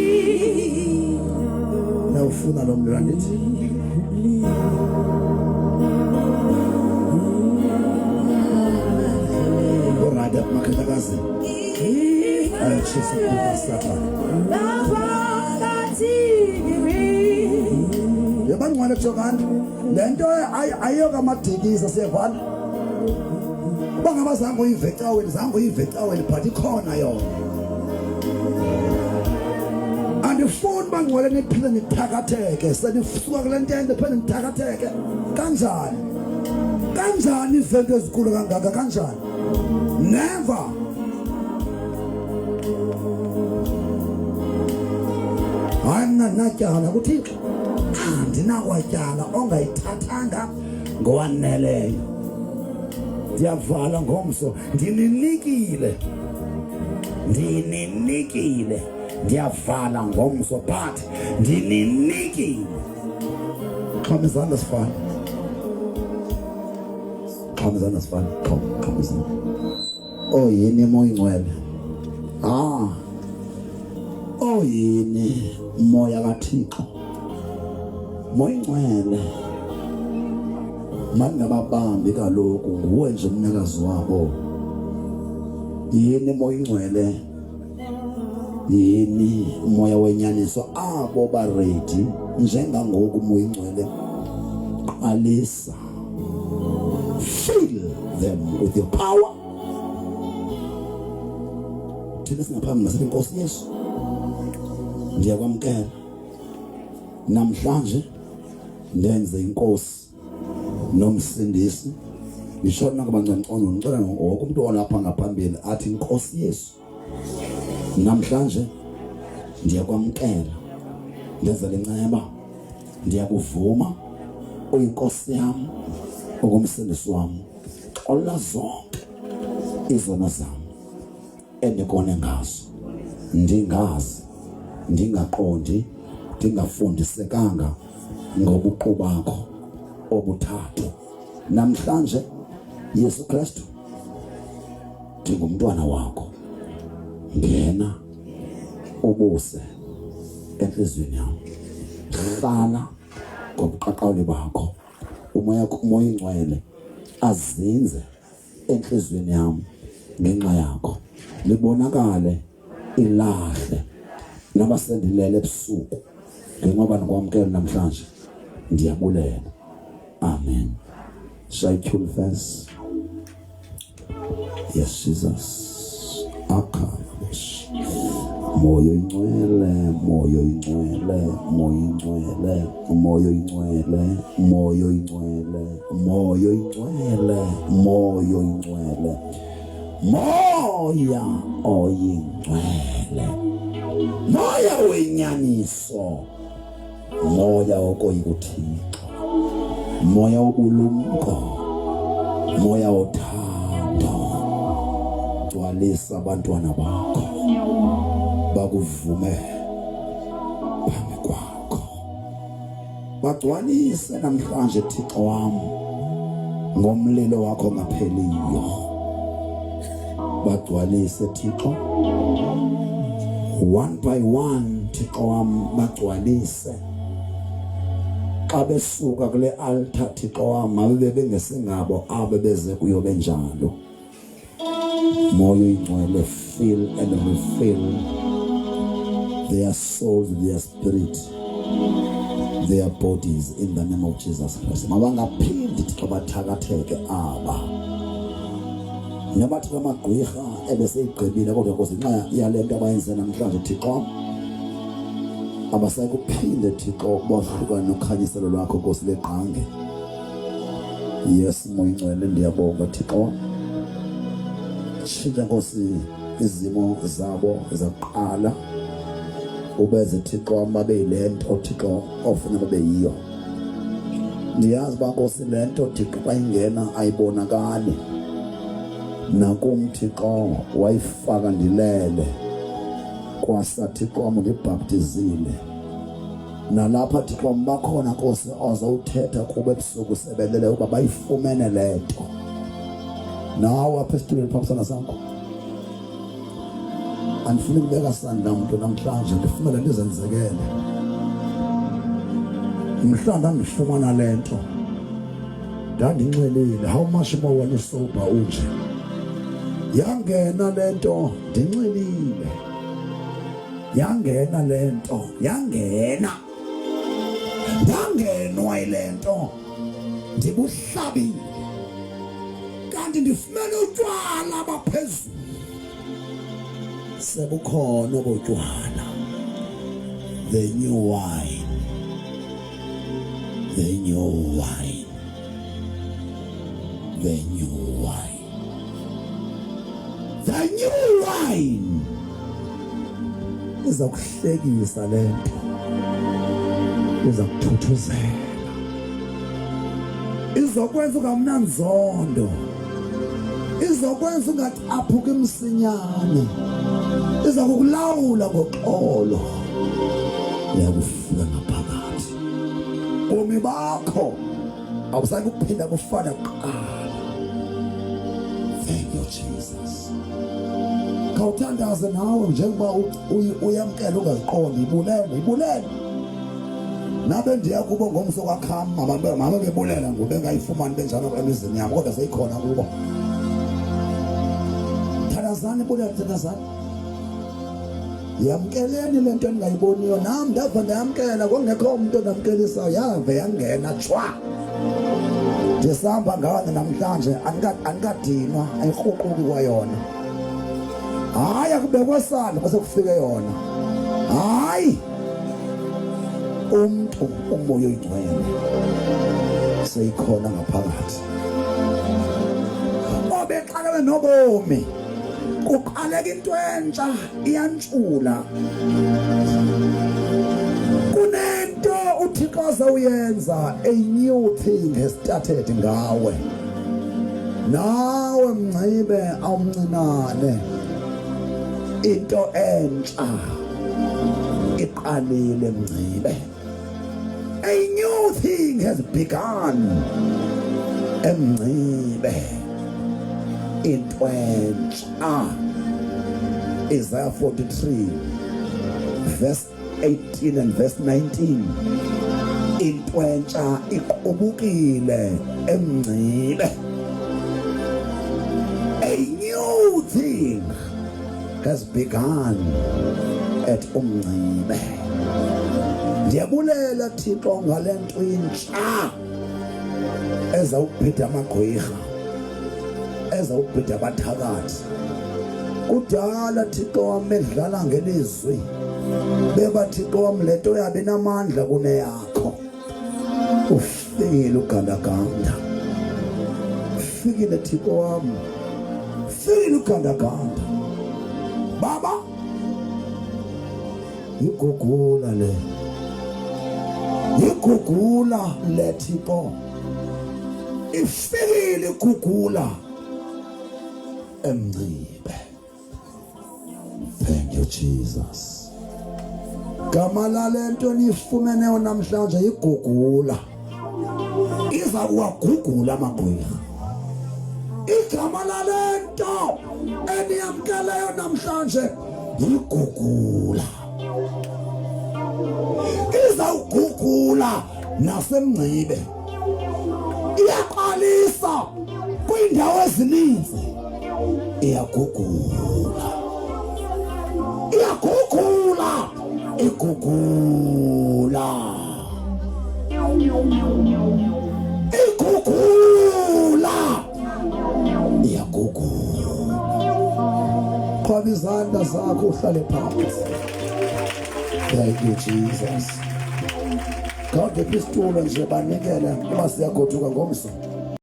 Ufuna lo mlilo ndithi orada makhetakazi ayachisa kupasapha yabangcwele jokani lento ayoka Madikiza siyavala bangabazange uyivecaweni zange uyivecaweni but ikhona yona. Andifuni bangcwele niphile nithakatheke senisuka kule ntente phela nithakatheke kanjani. Kanjani izinto ezikhulu kangaka kanjani. Never. Natyala kuThixo andinakwatyala ongayithathanga ngowaneleyo. Ndiyavala ngomso ndininikile ndiyavala ngomso but ndininikile. Khomizana sifana. Khomizana sifana. Khomizana. Oh yini moya ingcwele. Oh yini moya kaThixo. Moya ingcwele. Mangababambi kaloku nguwe nje umnikazi wabo. yini moya ingcwele yini umoya wenyaniso abo ba ready njengangoku moya ingcwele qalisa fill them with your power thina singaphambili nasithi Nkosi Yesu ndiyakwamkela namhlanje ndenze inkosi nomsindisi ngishona kubancane ngicela wonke umuntu olapha ngaphambili athi Nkosi Yesu namhlanje ndiyakwamkela ndenza lenceba ndiyakuvuma uyinkosi yami okumsindisi wami xola zonke izono zami endikone ngazo ndingazi ndingaqondi ndingafundisekanga ngobuqu bakho obuthathu namhlanje Yesu Kristu ndingumntwana wakho ngena ubuse enhlizweni yami hlala ngobuqaqawuli bakho umoya ingcwele azinze enhlizweni yami ngenxa yakho libonakale ilahle nabasendilele ebusuku ngengoba ngokwamkela namhlanje ndiyabulela amen. Shall I kill first? Yes, Jesus. Akayabosh. Moyo ingcwele, moyo ingcwele, moyo ingcwele, moyo ingcwele, moyo ingcwele, moyo ingcwele, moyo ingcwele, moya oyingcwele, moya wenyaniso, moya okoyikuthixo, moya obulumko, moya othando, gcwalisa abantwana bakho bakuvume phambi kwakho, bagcwalise namhlanje Thixo wami ngomlilo wakho ngapheliyo, bagcwalise Thixo one by one Thixo wami bagcwalise xa besuka kule altar Thixo wami mabe bengesingabo abe beze kuyo benjalo. Moyo ingcwele fill and refill their souls, their spirit, their bodies in the name of Jesus Christ. Mabangaphindi Thixo bathakatheke aba nabathi amagqwirha ebeseyigqibile kodwa Nkosi nxa yalento abayenze namhlanje Thixo abasakuphinde Thixo bohlukana nokhanyiselo lwakho Nkosi leqange. Yes moya ingcwele ndiyabonga Thixo, tshintsha Nkosi izimo zabo zaqala ubeze Thixo mabe yilento Thixo ofuna babe yiyo. Ndiyazi ba Nkosi lento Thixo bayingena ayibonakali nakum Thixo wayifaka ndilele kwasa Thixo wami ngibhaptizile nalapha Thixo bakhona Nkosi ozawuthetha kuba ebusuku sebelele ukuba bayifumene lento. Nawe apha esitulweni phaphisana sakho andifuni ukubeka sandla muntu namhlanje, ndifuna le nto izenzekele. Mhlawumbe andifumana lento ndandinxelile, how much more when usoba unje yangena lento ndinxelile, yangena lento, yangenwa ilento ndibuhlabile kanti ndifumene utywala abaphezulu. Sebukhona obutywala, the new wine, the new wine, the new wine, the new wine iza kuhlekisa lento, iza kuthuthuzela, izokwenza ungamnanzondo, izokwenza ungacaphuki msinyane, iza kukulawula ngoxolo, yakufika ngaphakathi ubomi bakho awusayi kuphinda kufana kuqala. Thank you Jesus. Khawuthandaze nawe njengoba uyamkela ungaziqondi, ibulele nabe ndiya kubo ngomso kwakhama mama bebulela ngobengayifumani benjalo emizini yabo kodwa seyikhona kubo. Thandazane bulela Thandazane. Yamkeleni lento engayiboniyo nami ndava ndiyamkela kungekho umuntu ondamkelisayo yave yangena chwa. Ndisahamba ngayo namhlanje anikadinwa ayikruquki kwayona. Hayi akubekwe sandla bese kufike yona. Hayi umuntu umoya oyigcwele seyikhona ngaphakathi. Obeqale nobomi kuqaleka into entsha iyantshula. Kunento uThixo azawuyenza, a new thing has started ngawe. Nawe Mngcibe awumncinane, into entsha iqalile Mngcibe. A new thing has begun Mngcibe. Into entsha. Isaiah 43 verse 18 and verse 19. Into entsha iqubukile Mngcibe. A new thing has begun at Mngcibe. Ndiyabulela Thixo ngalento intsha ezawuphetha amagqwirha, ezawuphetha abathakathi. Kudala Thixo wami edlala ngelizwi beba Thixo wami lento yabe namandla kuneyakho. Ufikile ugandaganda, ufikile Thixo wami, ufikile ugandaganda. Baba igugula le, igugula le Thixo, ifikile igugula Mngcibe. Thank you Jesus. Gama lalento nifumeneyo namhlanje igugula, iza kuwagugula amagqwirha. Igama lalento eniyamkeleyo namhlanje igugula, iza ugugula naseMngcibe. Iyaqalisa kwindawo ezininzi, iyagugula, iyagugula, igugula, igugula, iyagugula. Qhaba izandla zakho uhlale phansi. Thank you Jesus. God, the pistol nje banikele uma siyagoduka ngomso.